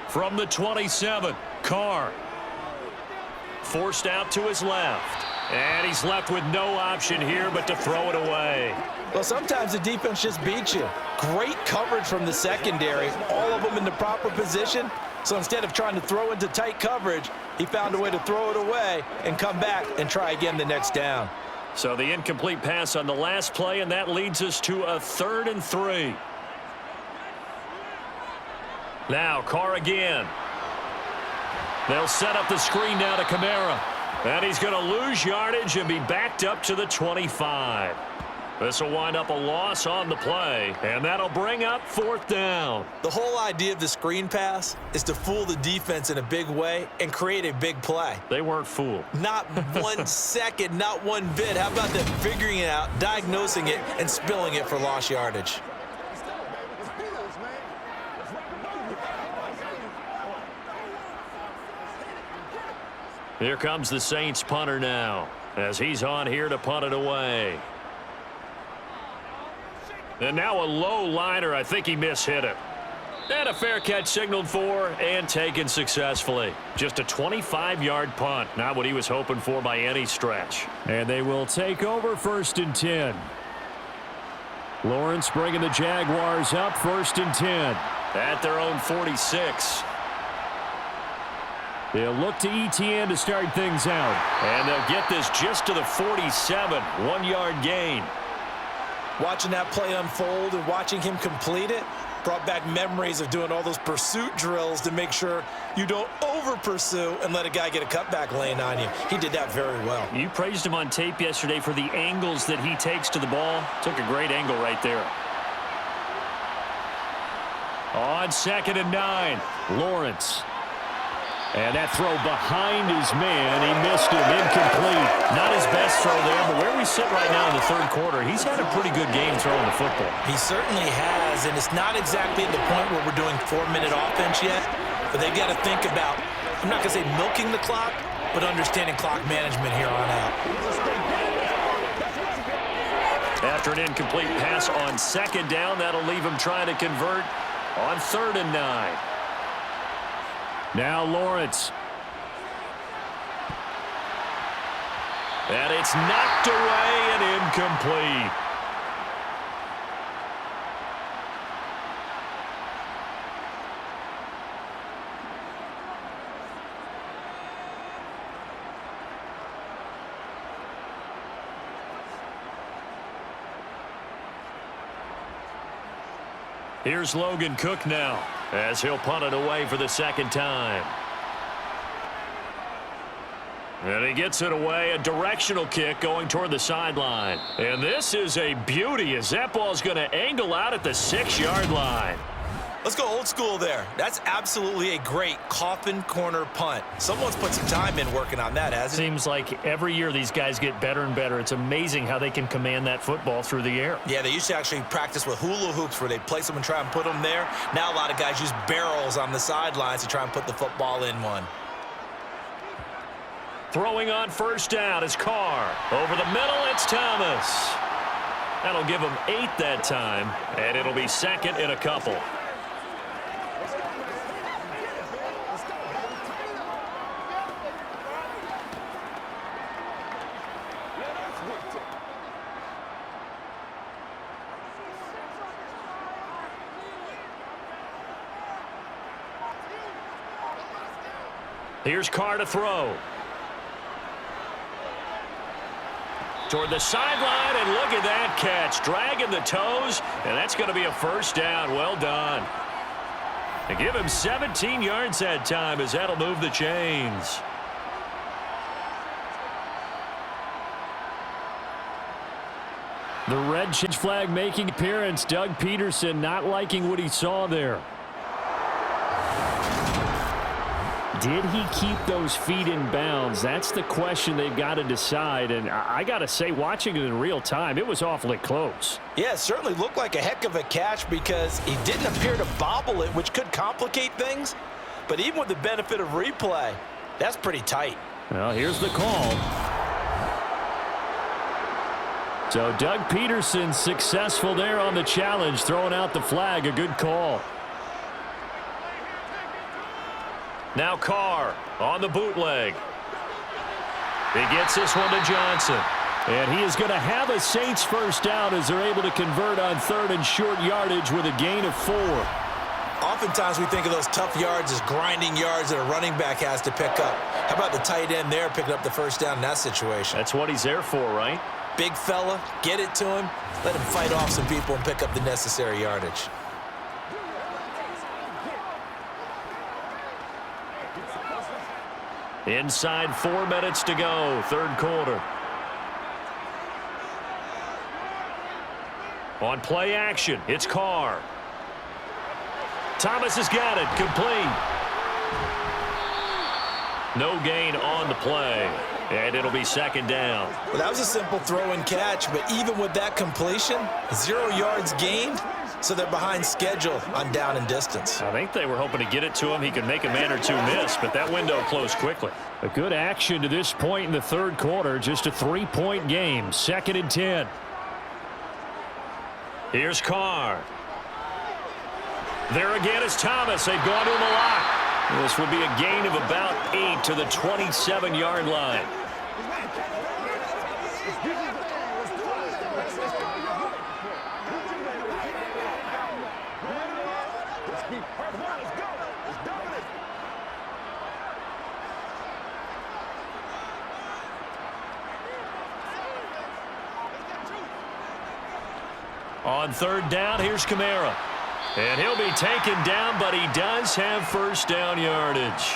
S2: From the 27, Carr. Forced out to his left. And he's left with no option here but to throw it away.
S3: Well, sometimes the defense just beats you. Great coverage from the secondary, all of them in the proper position. So instead of trying to throw into tight coverage, he found a way to throw it away and come back and try again the next down.
S2: So the incomplete pass on the last play, and that leads us to a 3rd and 3. Now Carr again. They'll set up the screen now to Kamara. And he's going to lose yardage and be backed up to the 25. This will wind up a loss on the play, and that'll bring up 4th down.
S3: The whole idea of the screen pass is to fool the defense in a big way and create a big play.
S2: They weren't fooled.
S3: Not 1 second, not one bit. How about them figuring it out, diagnosing it, and spilling it for lost yardage?
S2: Here comes the Saints punter now, as he's on here to punt it away. And now a low liner. I think he mishit it. And a fair catch signaled for and taken successfully. Just a 25-yard punt. Not what he was hoping for by any stretch. And they will take over 1st and 10. Lawrence bringing the Jaguars up 1st and 10. At their own 46. They'll look to ETN to start things out. And they'll get this just to the 47. 1-yard gain.
S3: Watching that play unfold and watching him complete it brought back memories of doing all those pursuit drills to make sure you don't over-pursue and let a guy get a cutback lane on you. He did that very well.
S2: You praised him on tape yesterday for the angles that he takes to the ball. Took a great angle right there. On 2nd and 9, Lawrence. And that throw behind his man, he missed him, incomplete. Not his best throw there, but where we sit right now in the 3rd quarter, he's had a pretty good game throwing the football.
S3: He certainly has, and it's not exactly at the point where we're doing 4-minute offense yet, but they've got to think about, I'm not going to say milking the clock, but understanding clock management here on out.
S2: After an incomplete pass on 2nd down, that'll leave him trying to convert on 3rd and 9. Now Lawrence. And it's knocked away and incomplete. Here's Logan Cook now, as he'll punt it away for the 2nd time. And he gets it away, a directional kick going toward the sideline. And this is a beauty as that ball's going to angle out at the 6-yard line.
S3: Let's go old school there. That's absolutely a great coffin corner punt. Someone's put some time in working on that, hasn't it?
S2: Seems like every year these guys get better and better. It's amazing how they can command that football through the air.
S3: Yeah, they used to actually practice with hula hoops where they place them and try and put them there. Now a lot of guys use barrels on the sidelines to try and put the football in one.
S2: Throwing on 1st down is Carr. Over the middle, it's Thomas. That'll give him 8 that time, and it'll be 2nd and a couple. Here's Carr to throw. Toward the sideline, and look at that catch. Dragging the toes, and that's going to be a 1st down. Well done. And give him 17 yards that time, as that'll move the chains. The red change flag making appearance. Doug Peterson not liking what he saw there. did he keep those feet in bounds? That's the question they've got to decide. And I got to say, watching it in real time, it was awfully close.
S3: Yeah, it certainly looked like a heck of a catch because he didn't appear to bobble it, which could complicate things. But even with the benefit of replay, that's pretty tight.
S2: Well, here's the call. So Doug Peterson successful there on the challenge, throwing out the flag. A good call.
S4: Now Carr on the bootleg. He gets this one to Johnson.
S2: And he is going to have a Saints first down as they're able to convert on 3rd and short yardage with a gain of 4.
S3: Oftentimes we think of those tough yards as grinding yards that a running back has to pick up. How about the tight end there picking up the first down in that situation?
S4: That's what he's there for, right?
S3: Big fella, get it to him, let him fight off some people and pick up the necessary yardage.
S4: Inside 4 minutes to go, 3rd quarter. On play action, it's Carr. Thomas has got it, complete. No gain on the play, and it'll be 2nd down.
S3: Well, that was a simple throw and catch, but even with that completion, 0 yards gained, so they're behind schedule on down and distance.
S4: I think they were hoping to get it to him. He could make a man or two miss, but that window closed quickly.
S2: A good action to this point in the 3rd quarter. Just a 3-point game. 2nd and 10.
S4: Here's Carr. There again is Thomas. They've gone to him a lot. This will be a gain of about 8 to the 27-yard line. On 3rd down, here's Kamara. And he'll be taken down, but he does have first down yardage.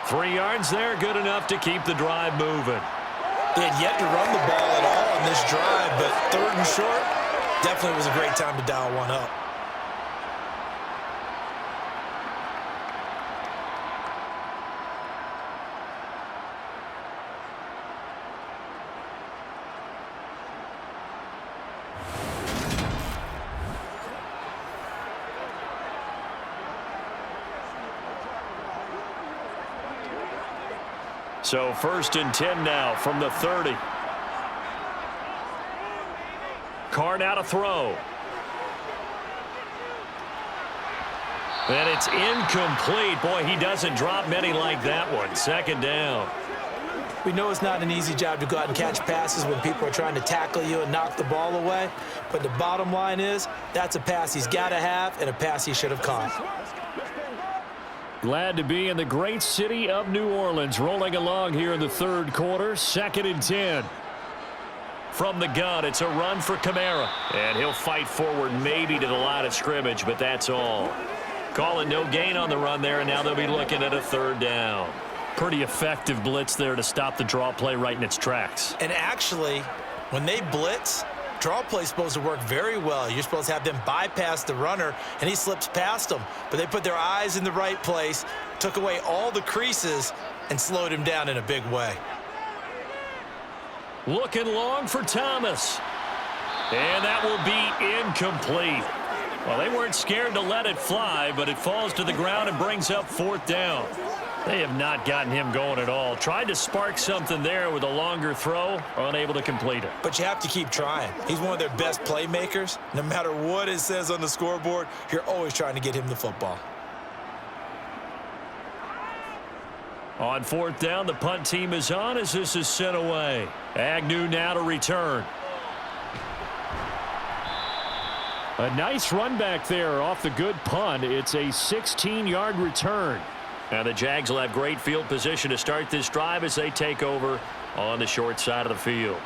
S4: 3 yards there, good enough to keep the drive moving.
S3: They had yet to run the ball at all on this drive, but 3rd and short, definitely was a great time to dial one up.
S4: So 1st and 10 now from the 30. Carr now to throw. And it's incomplete. Boy, he doesn't drop many like that one. 2nd down.
S3: We know it's not an easy job to go out and catch passes when people are trying to tackle you and knock the ball away. But the bottom line is, that's a pass he's got to have and a pass he should have caught.
S2: Glad to be in the great city of New Orleans, rolling along here in the 3rd quarter. 2nd and 10.
S4: From the gun, it's a run for Kamara. And he'll fight forward maybe to the line of scrimmage, but that's all. Calling no gain on the run there, and now they'll be looking at a 3rd down.
S2: Pretty effective blitz there to stop the draw play right in its tracks.
S3: And actually, when they blitz, draw play is supposed to work very well. You're supposed to have them bypass the runner, and he slips past them. But they put their eyes in the right place, took away all the creases, and slowed him down in a big way.
S4: Looking long for Thomas. And that will be incomplete. Well, they weren't scared to let it fly, but it falls to the ground and brings up 4th down. They have not gotten him going at all. Tried to spark something there with a longer throw, unable to complete it.
S3: But you have to keep trying. He's one of their best playmakers. No matter what it says on the scoreboard, you're always trying to get him the football.
S4: On 4th down, the punt team is on as this is sent away. Agnew now to return.
S2: A nice run back there off the good punt. It's a 16-yard return.
S4: Now the Jags will have great field position to start this drive as they take over on the short side of the field.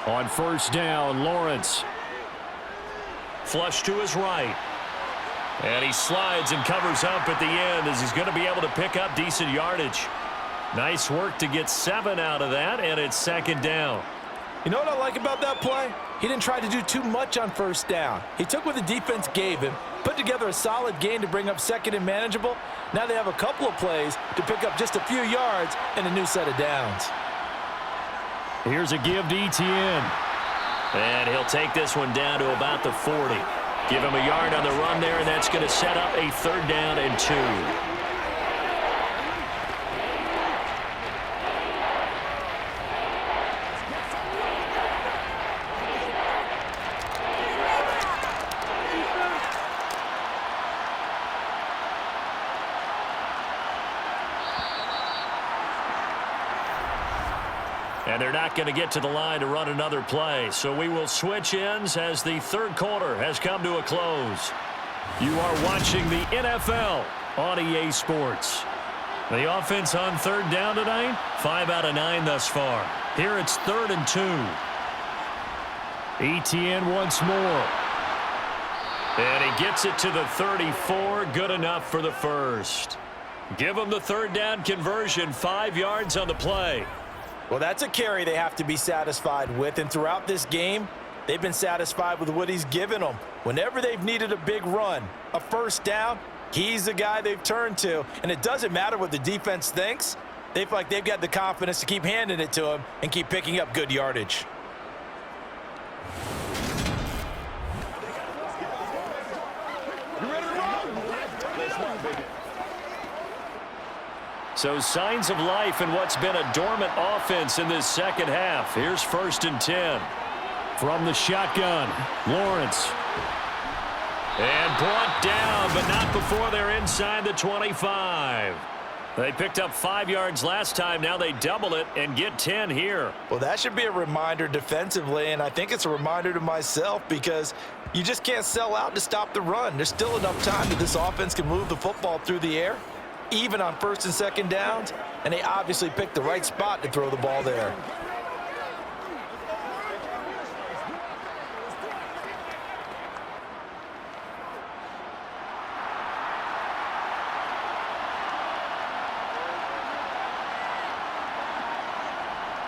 S2: On 1st down, Lawrence.
S4: Flush to his right. And he slides and covers up at the end as he's going to be able to pick up decent yardage. Nice work to get 7 out of that, and it's 2nd down.
S3: You know what I like about that play? He didn't try to do too much on first down. He took what the defense gave him, put together a solid game to bring up second and manageable. Now they have a couple of plays to pick up just a few yards and a new set of downs.
S2: Here's a give to Etienne.
S4: And he'll take this one down to about the 40. Give him a yard on the run there, and that's going to set up a 3rd down and 2. And they're not going to get to the line to run another play. So we will switch ends as the 3rd quarter has come to a close. You are watching the NFL on EA Sports. The offense on 3rd down tonight, 5 out of 9 thus far. Here it's 3rd and 2.
S2: Etienne once more.
S4: And he gets it to the 34. Good enough for the first. Give him the 3rd down conversion. 5 yards on the play.
S3: Well, that's a carry they have to be satisfied with, and throughout this game, they've been satisfied with what he's given them. Whenever they've needed a big run, a first down, he's the guy they've turned to, and it doesn't matter what the defense thinks. They feel like they've got the confidence to keep handing it to him and keep picking up good yardage.
S5: You ready to roll? Let's run, baby.
S4: So signs of life in what's been a dormant offense in this second half. Here's 1st and 10.
S2: From the shotgun, Lawrence.
S4: And brought down, but not before they're inside the 25. They picked up 5 yards last time. Now they double it and get 10 here.
S3: Well, that should be a reminder defensively, and I think it's a reminder to myself because you just can't sell out to stop the run. There's still enough time that this offense can move the football through the air, even on 1st and 2nd downs, and they obviously picked the right spot to throw the ball there.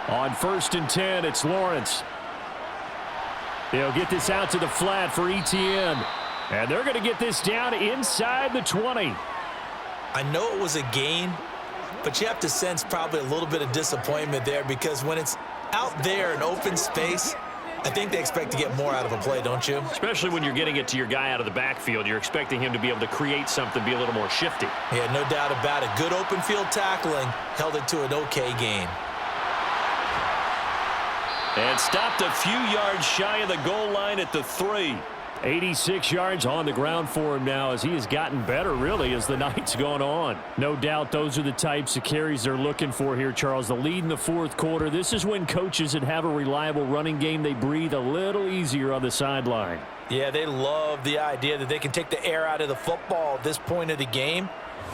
S2: On 1st and 10, it's Lawrence. They'll get this out to the flat for Etienne. And they're going to get this down inside the 20.
S3: I know it was a gain, but you have to sense probably a little bit of disappointment there because when it's out there in open space, I think they expect to get more out of a play, don't you?
S4: Especially when you're getting it to your guy out of the backfield. You're expecting him to be able to create something, be a little more shifty.
S3: Yeah, no doubt about it. Good open field tackling held it to an okay gain.
S4: And stopped a few yards shy of the goal line at the 3.
S2: 86 yards on the ground for him now as he has gotten better, really, as the night's gone on. No doubt those are the types of carries they're looking for here, Charles. The lead in the 4th quarter. This is when coaches that have a reliable running game, they breathe a little easier on the sideline.
S3: Yeah, they love the idea that they can take the air out of the football at this point of the game.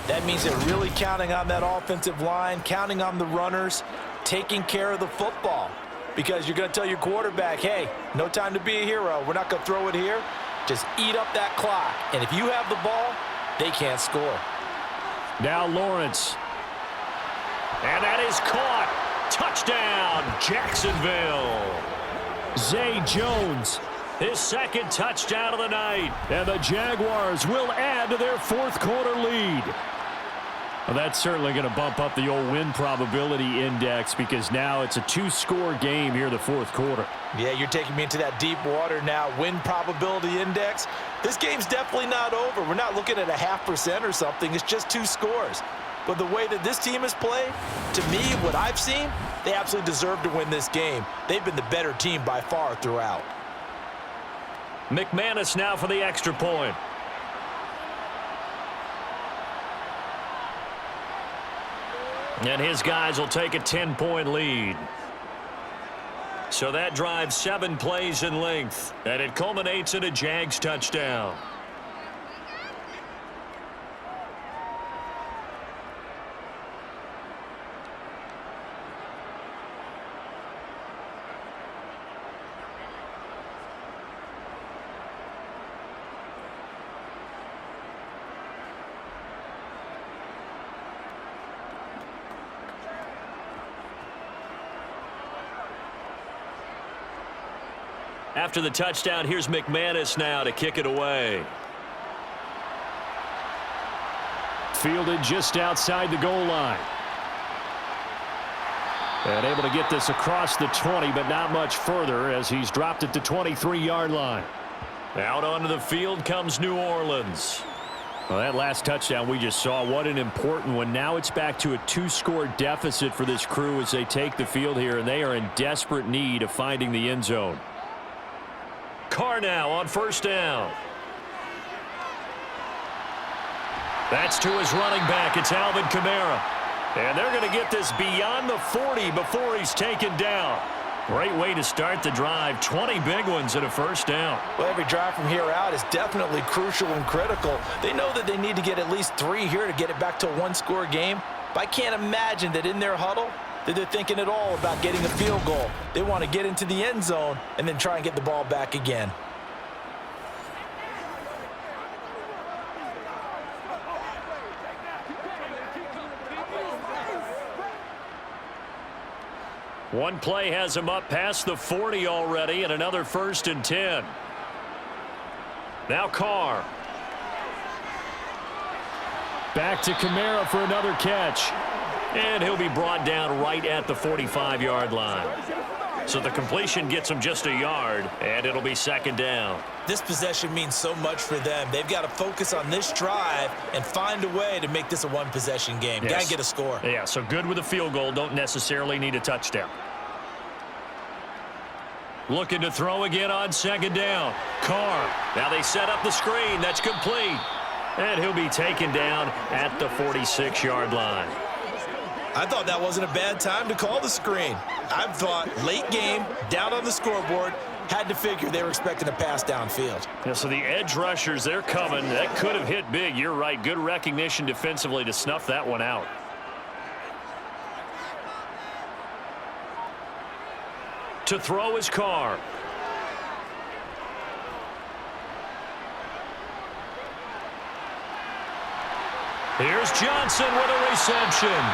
S3: That means they're really counting on that offensive line, counting on the runners, taking care of the football. Because you're going to tell your quarterback, hey, no time to be a hero. We're not going to throw it here. Just eat up that clock. And if you have the ball, they can't score.
S2: Now Lawrence.
S4: And that is caught. Touchdown, Jacksonville.
S2: Zay Jones.
S4: His 2nd touchdown of the night.
S2: And the Jaguars will add to their 4th quarter lead. Well, that's certainly going to bump up the old win probability index because now it's a 2-score game here in the 4th quarter.
S3: Yeah, you're taking me into that deep water now. Win probability index. This game's definitely not over. We're not looking at a 0.5% or something. It's just 2 scores. But the way that this team has played, to me, what I've seen, they absolutely deserve to win this game. They've been the better team by far throughout.
S4: McManus now for the extra point. And his guys will take a 10-point lead. So that drives 7 plays in length. And it culminates in a Jags touchdown. After the touchdown, here's McManus now to kick it away.
S2: Fielded just outside the goal line. And able to get this across the 20, but not much further as he's dropped it to 23-yard line.
S4: Out onto the field comes New Orleans.
S2: Well, that last touchdown we just saw, what an important one. Now it's back to a 2-score deficit for this crew as they take the field here, and they are in desperate need of finding the end zone.
S4: Carr now on first down. That's to his running back. It's Alvin Kamara. And they're going to get this beyond the 40 before he's taken down. Great way to start the drive. 20 big ones and a first down.
S3: Well, every drive from here out is definitely crucial and critical. They know that they need to get at least 3 here to get it back to a 1-score game. But I can't imagine that in their huddle that they're thinking at all about getting a field goal. They want to get into the end zone and then try and get the ball back again.
S4: One play has him up past the 40 already, and another 1st and 10. Now Carr.
S2: Back to Kamara for another catch.
S4: And he'll be brought down right at the 45-yard line. So the completion gets him just a yard, and it'll be 2nd down.
S3: This possession means so much for them. They've got to focus on this drive and find a way to make this a 1-possession game.
S4: Yes.
S3: Got to get a score.
S4: Yeah, so good with a field goal. Don't necessarily need a touchdown. Looking to throw again on 2nd down. Carr. Now they set up the screen. That's complete. And he'll be taken down at the 46-yard line.
S3: I thought that wasn't a bad time to call the screen. I thought late game, down on the scoreboard, had to figure they were expecting a pass downfield.
S4: Yeah, so the edge rushers, they're coming. That could have hit big. You're right. Good recognition defensively to snuff that one out. To throw is Carr. Here's Johnson with a reception.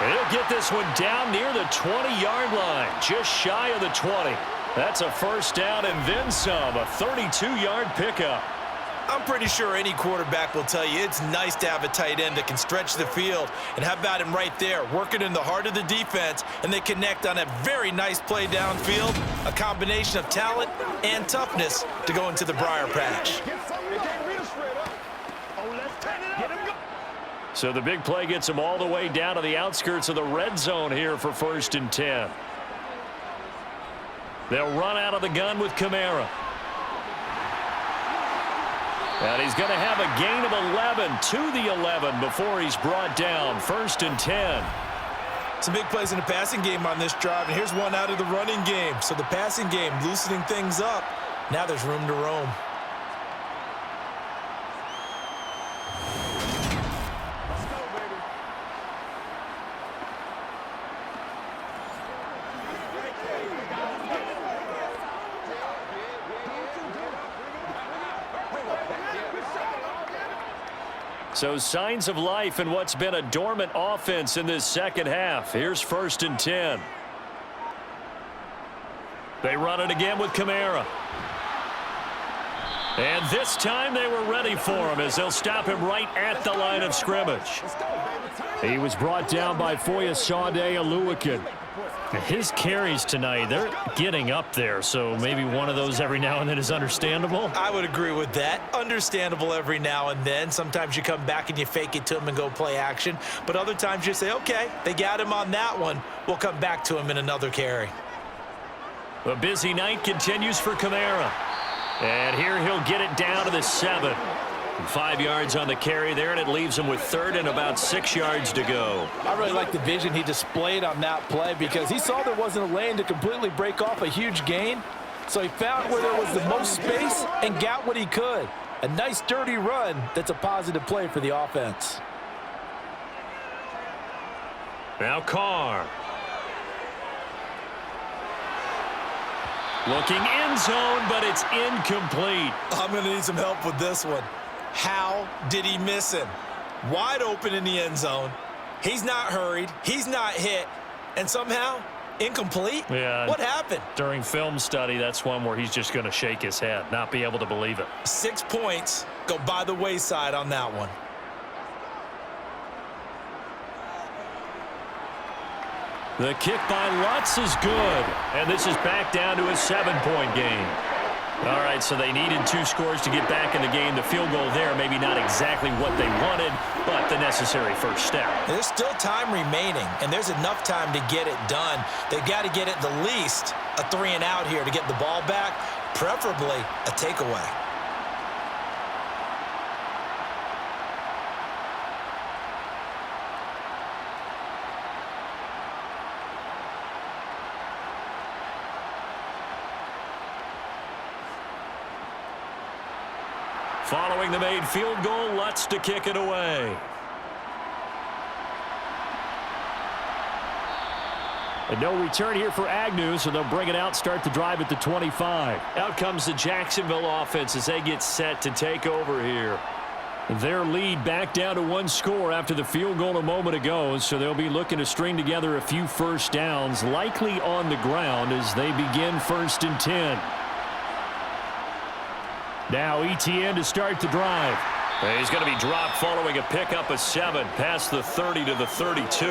S4: He'll get this one down near the 20-yard line, just shy of the 20. That's a 1st down and then some, a 32-yard pickup.
S3: I'm pretty sure any quarterback will tell you it's nice to have a tight end that can stretch the field. And how about him right there, working in the heart of the defense, and they connect on a very nice play downfield, a combination of talent and toughness to go into the briar patch.
S4: So the big play gets him all the way down to the outskirts of the red zone here for 1st and 10. They'll run out of the gun with Kamara. And he's going to have a gain of 11 to the 11 before he's brought down. 1st and 10.
S3: Some big plays in the passing game on this drive, and here's one out of the running game. So the passing game loosening things up. Now there's room to roam.
S4: So signs of life in what's been a dormant offense in this 2nd half. Here's 1st and 10. They run it again with Kamara. And this time they were ready for him as they'll stop him right at the line of scrimmage.
S2: He was brought down by Foyesade Oluwakin. His carries tonight, they're getting up there, so maybe one of those every now and then is understandable.
S3: I would agree with that. Understandable every now and then. Sometimes you come back and you fake it to him and go play action. But other times you say, okay, they got him on that one. We'll come back to him in another carry.
S4: A busy night continues for Kamara. And here he'll get it down to the 7. 5 yards on the carry there, and it leaves him with 3rd and about 6 yards to go.
S3: I really like the vision he displayed on that play because he saw there wasn't a lane to completely break off a huge gain. So he found where there was the most space and got what he could. A nice, dirty run that's a positive play for the offense.
S4: Now Carr. Looking end zone, but it's incomplete.
S3: I'm going to need some help with this one. How did he miss him? Wide open in the end zone. He's not hurried. He's not hit. And somehow Incomplete?
S2: Yeah.
S3: What happened?
S2: During film study, that's one where he's just going to shake his head, not be able to believe it.
S3: 6 points go by the wayside on that one.
S2: The kick by Lutz is good, and this is back down to a 7-point game. All right, so they needed 2 scores to get back in the game. The field goal there, maybe not exactly what they wanted, but the necessary first step.
S3: There's still time remaining, and there's enough time to get it done. They've got to get at the least a 3-and-out here to get the ball back, preferably a takeaway.
S2: Following the made field goal, Lutz to kick it away. And no return here for Agnew, so they'll bring it out, start the drive at the 25. Out comes the Jacksonville offense as they get set to take over here. Their lead back down to 1 score after the field goal a moment ago, so they'll be looking to string together a few first downs, likely on the ground as they begin 1st and 10. Now Etienne to start the drive.
S4: He's going to be dropped following a pickup of 7 past the 30 to the 32.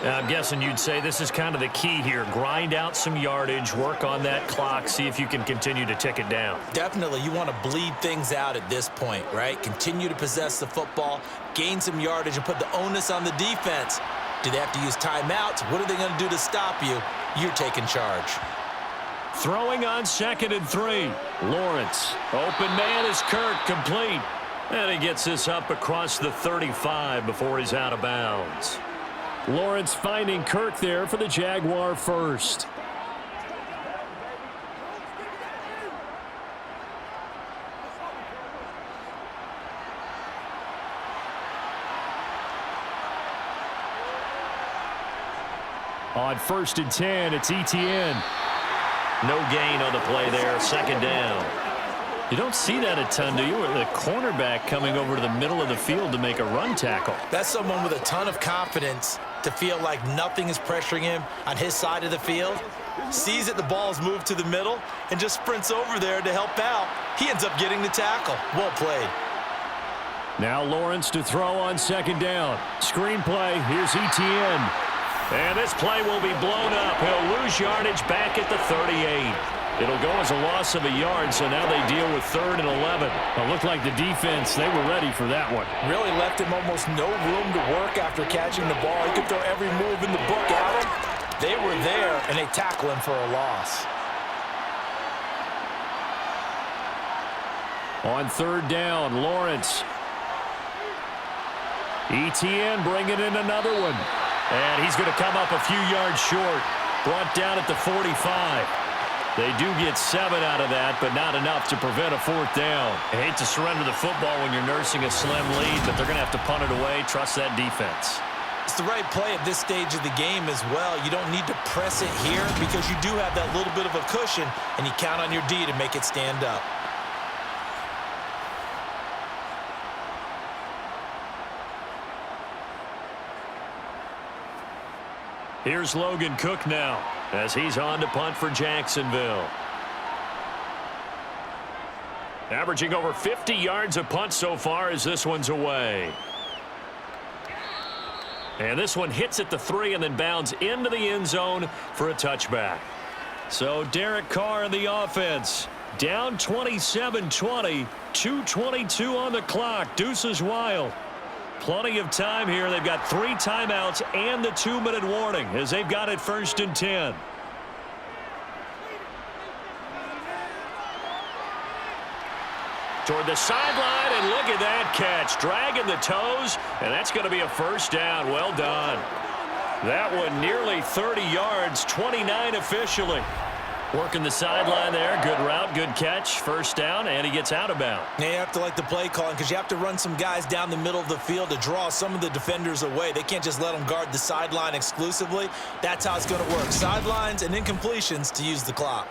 S2: I'm guessing you'd say this is kind of the key here. Grind out some yardage, work on that clock, see if you can continue to tick it down.
S3: Definitely, you want to bleed things out at this point, right? Continue to possess the football, gain some yardage, and put the onus on the defense. Do they have to use timeouts? What are they going to do to stop you? You're taking charge.
S2: Throwing on 2nd and 3. Lawrence. Open man is Kirk, complete. And he gets this up across the 35 before he's out of bounds. Lawrence finding Kirk there for the Jaguar first. On 1st and 10, it's Etienne.
S4: No gain on the play there, 2nd down.
S2: You don't see that a ton, do you? The cornerback coming over to the middle of the field to make a run tackle.
S3: That's someone with a ton of confidence to feel like nothing is pressuring him on his side of the field. Sees that the ball's moved to the middle and just sprints over there to help out. He ends up getting the tackle. Well played.
S2: Now Lawrence to throw on 2nd down. Screen play. Here's Etienne.
S4: And this play will be blown up. He'll lose yardage back at the 38.
S2: It'll go as a loss of a yard, so now they deal with 3rd and 11. It looked like the defense, they were ready for that one.
S3: Really left him almost no room to work after catching the ball. He could throw every move in the book at him. They were there, and they tackle him for a loss.
S2: On 3rd down, Lawrence. Etienne bringing in another one. And he's going to come up a few yards short. Brought down at the 45. They do get 7 out of that, but not enough to prevent a 4th down. I hate to surrender the football when you're nursing a slim lead, but they're going to have to punt it away. Trust that defense.
S3: It's the right play at this stage of the game as well. You don't need to press it here because you do have that little bit of a cushion, and you count on your D to make it stand up.
S2: Here's Logan Cook now as he's on to punt for Jacksonville.
S4: Averaging over 50 yards a punt so far as this one's away.
S2: And this one hits at the 3 and then bounds into the end zone for a touchback. So Derek Carr in the offense. Down 27-20. 2:22 on the clock. Deuces wild. Plenty of time here. They've got 3 timeouts and the 2-minute warning as they've got it 1st and 10. Toward the sideline, and look at that catch. Dragging the toes, and that's going to be a 1st down. Well done. That one nearly 30 yards, 29 officially. Working the sideline there. Good route, good catch. 1st down, and he gets out of bounds.
S3: You have to like the play calling because you have to run some guys down the middle of the field to draw some of the defenders away. They can't just let them guard the sideline exclusively. That's how it's going to work. Sidelines and incompletions to use the clock.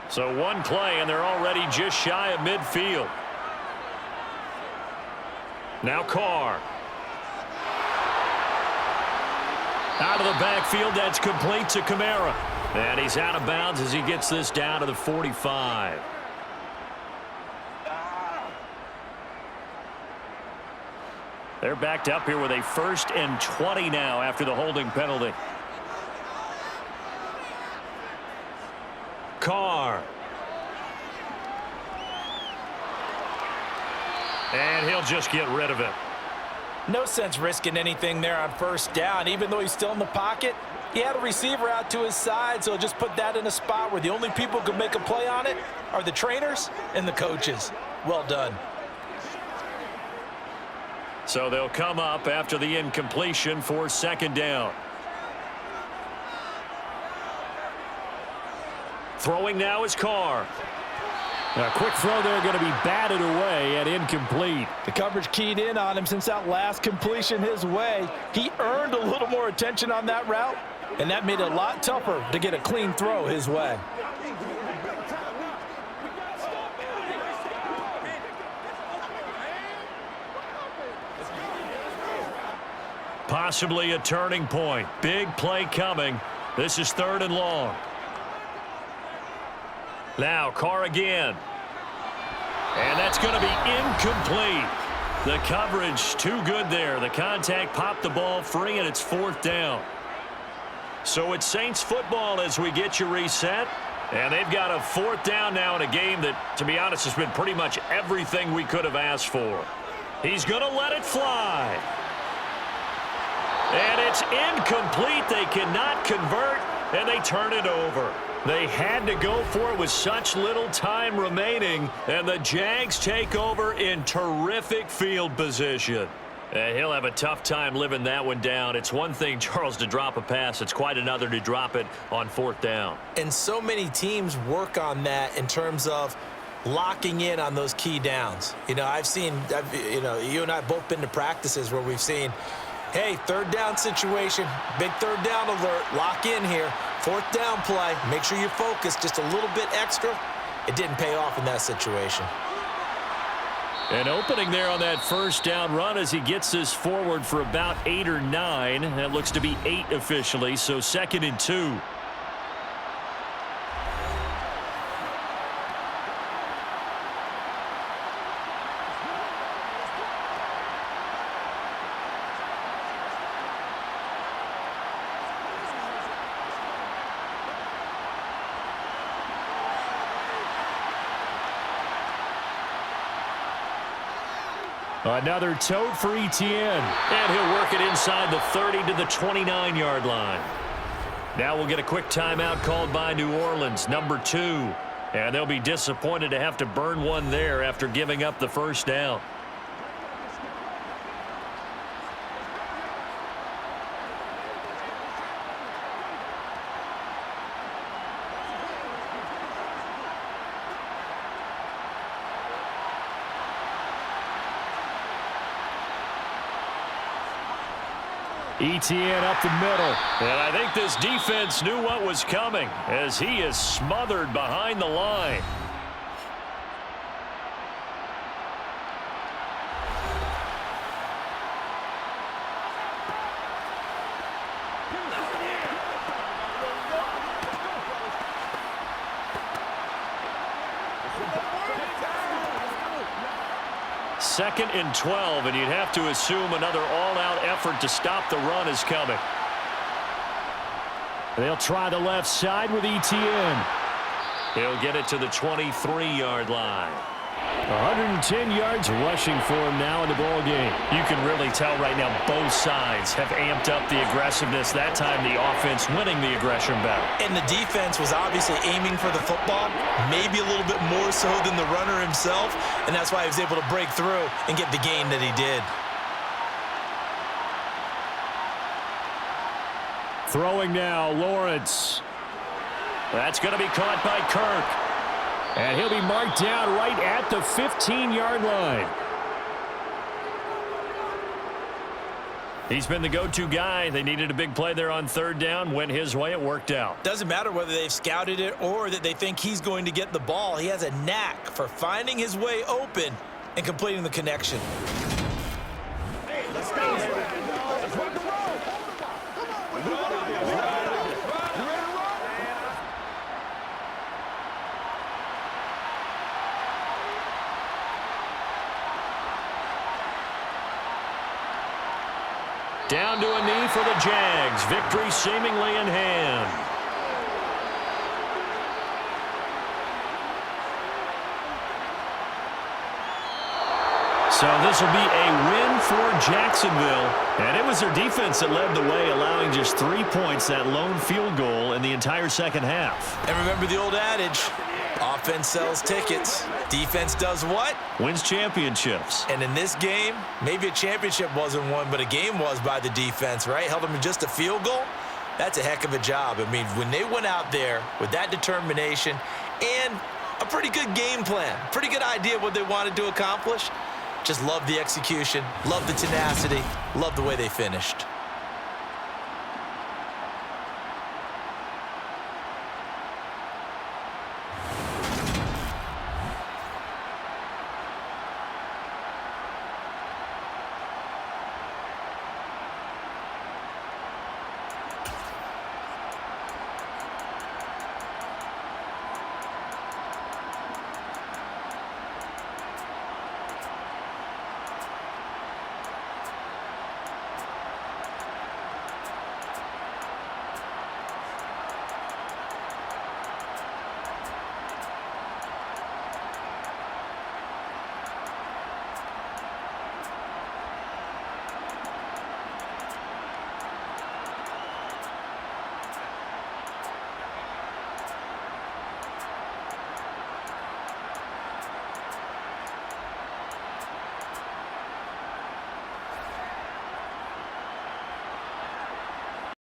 S4: So one play, and they're already just shy of midfield. Now Carr. Out of the backfield, that's complete to Kamara. And he's out of bounds as he gets this down to the 45. They're backed up here with a 1st and 20 now after the holding penalty. Carr. And he'll just get rid of it.
S3: No sense risking anything there on 1st down. Even though he's still in the pocket, he had a receiver out to his side, so just put that in a spot where the only people who can make a play on it are the trainers and the coaches. Well done.
S4: So they'll come up after the incompletion for 2nd down. Throwing now is Carr.
S2: A quick throw there going to be batted away and incomplete.
S3: The coverage keyed in on him since that last completion his way. He earned a little more attention on that route, and that made it a lot tougher to get a clean throw his way.
S4: Possibly a turning point. Big play coming. This is 3rd and long. Now Carr again. And that's going to be incomplete. The coverage too good there. The contact popped the ball free, and it's 4th down. So it's Saints football as we get you reset. And they've got a 4th down now in a game that, to be honest, has been pretty much everything we could have asked for. He's going to let it fly. And it's incomplete. They cannot convert, and they turn it over. They had to go for it with such little time remaining, and the Jags take over in terrific field position. And he'll have a tough time living that one down. It's one thing, Charles, to drop a pass. It's quite another to drop it on 4th down.
S3: And so many teams work on that in terms of locking in on those key downs. You know, you and I have both been to practices where we've seen, hey, 3rd down situation, big 3rd down alert, lock in here. 4th down play, make sure you focus just a little bit extra. It didn't pay off in that situation.
S4: An opening there on that 1st down run as he gets this forward for about 8 or 9. That looks to be 8 officially, so 2nd and 2.
S2: Another tote for Etienne.
S4: And he'll work it inside the 30 to the 29-yard line. Now we'll get a quick timeout called by New Orleans, number 2. And they'll be disappointed to have to burn one there after giving up the 1st down.
S2: Etienne up the middle.
S4: And I think this defense knew what was coming as he is smothered behind the line. Second and 12, and you'd have to assume another all-out effort to stop the run is coming.
S2: They'll try the left side with Etienne.
S4: He'll get it to the 23-yard line.
S2: 110 yards rushing for him now in the ball game.
S4: You can really tell right now both sides have amped up the aggressiveness. That time the offense winning the aggression battle.
S3: And the defense was obviously aiming for the football, maybe a little bit more so than the runner himself, and that's why he was able to break through and get the gain that he did.
S2: Throwing now, Lawrence.
S4: That's going to be caught by Kirk.
S2: And he'll be marked down right at the 15-yard line. He's been the go-to guy. They needed a big play there on third down. Went his way. It worked out.
S3: Doesn't matter whether they've scouted it or that they think he's going to get the ball. He has a knack for finding his way open and completing the connection.
S5: Let's go. Let's rock the road. Come on.
S2: Down to a knee for the Jags. Victory seemingly in hand. So this will be a win for Jacksonville. And it was their defense that led the way, allowing just 3 points, that lone field goal in the entire second half.
S3: And remember the old adage, offense sells tickets. Defense does what?
S2: Wins championships.
S3: And in this game, maybe a championship wasn't won, but a game was by the defense, right? Held them to just a field goal. That's a heck of a job. I mean, when they went out there with that determination and a pretty good game plan, pretty good idea of what they wanted to accomplish, just love the execution, love the tenacity, love the way they finished.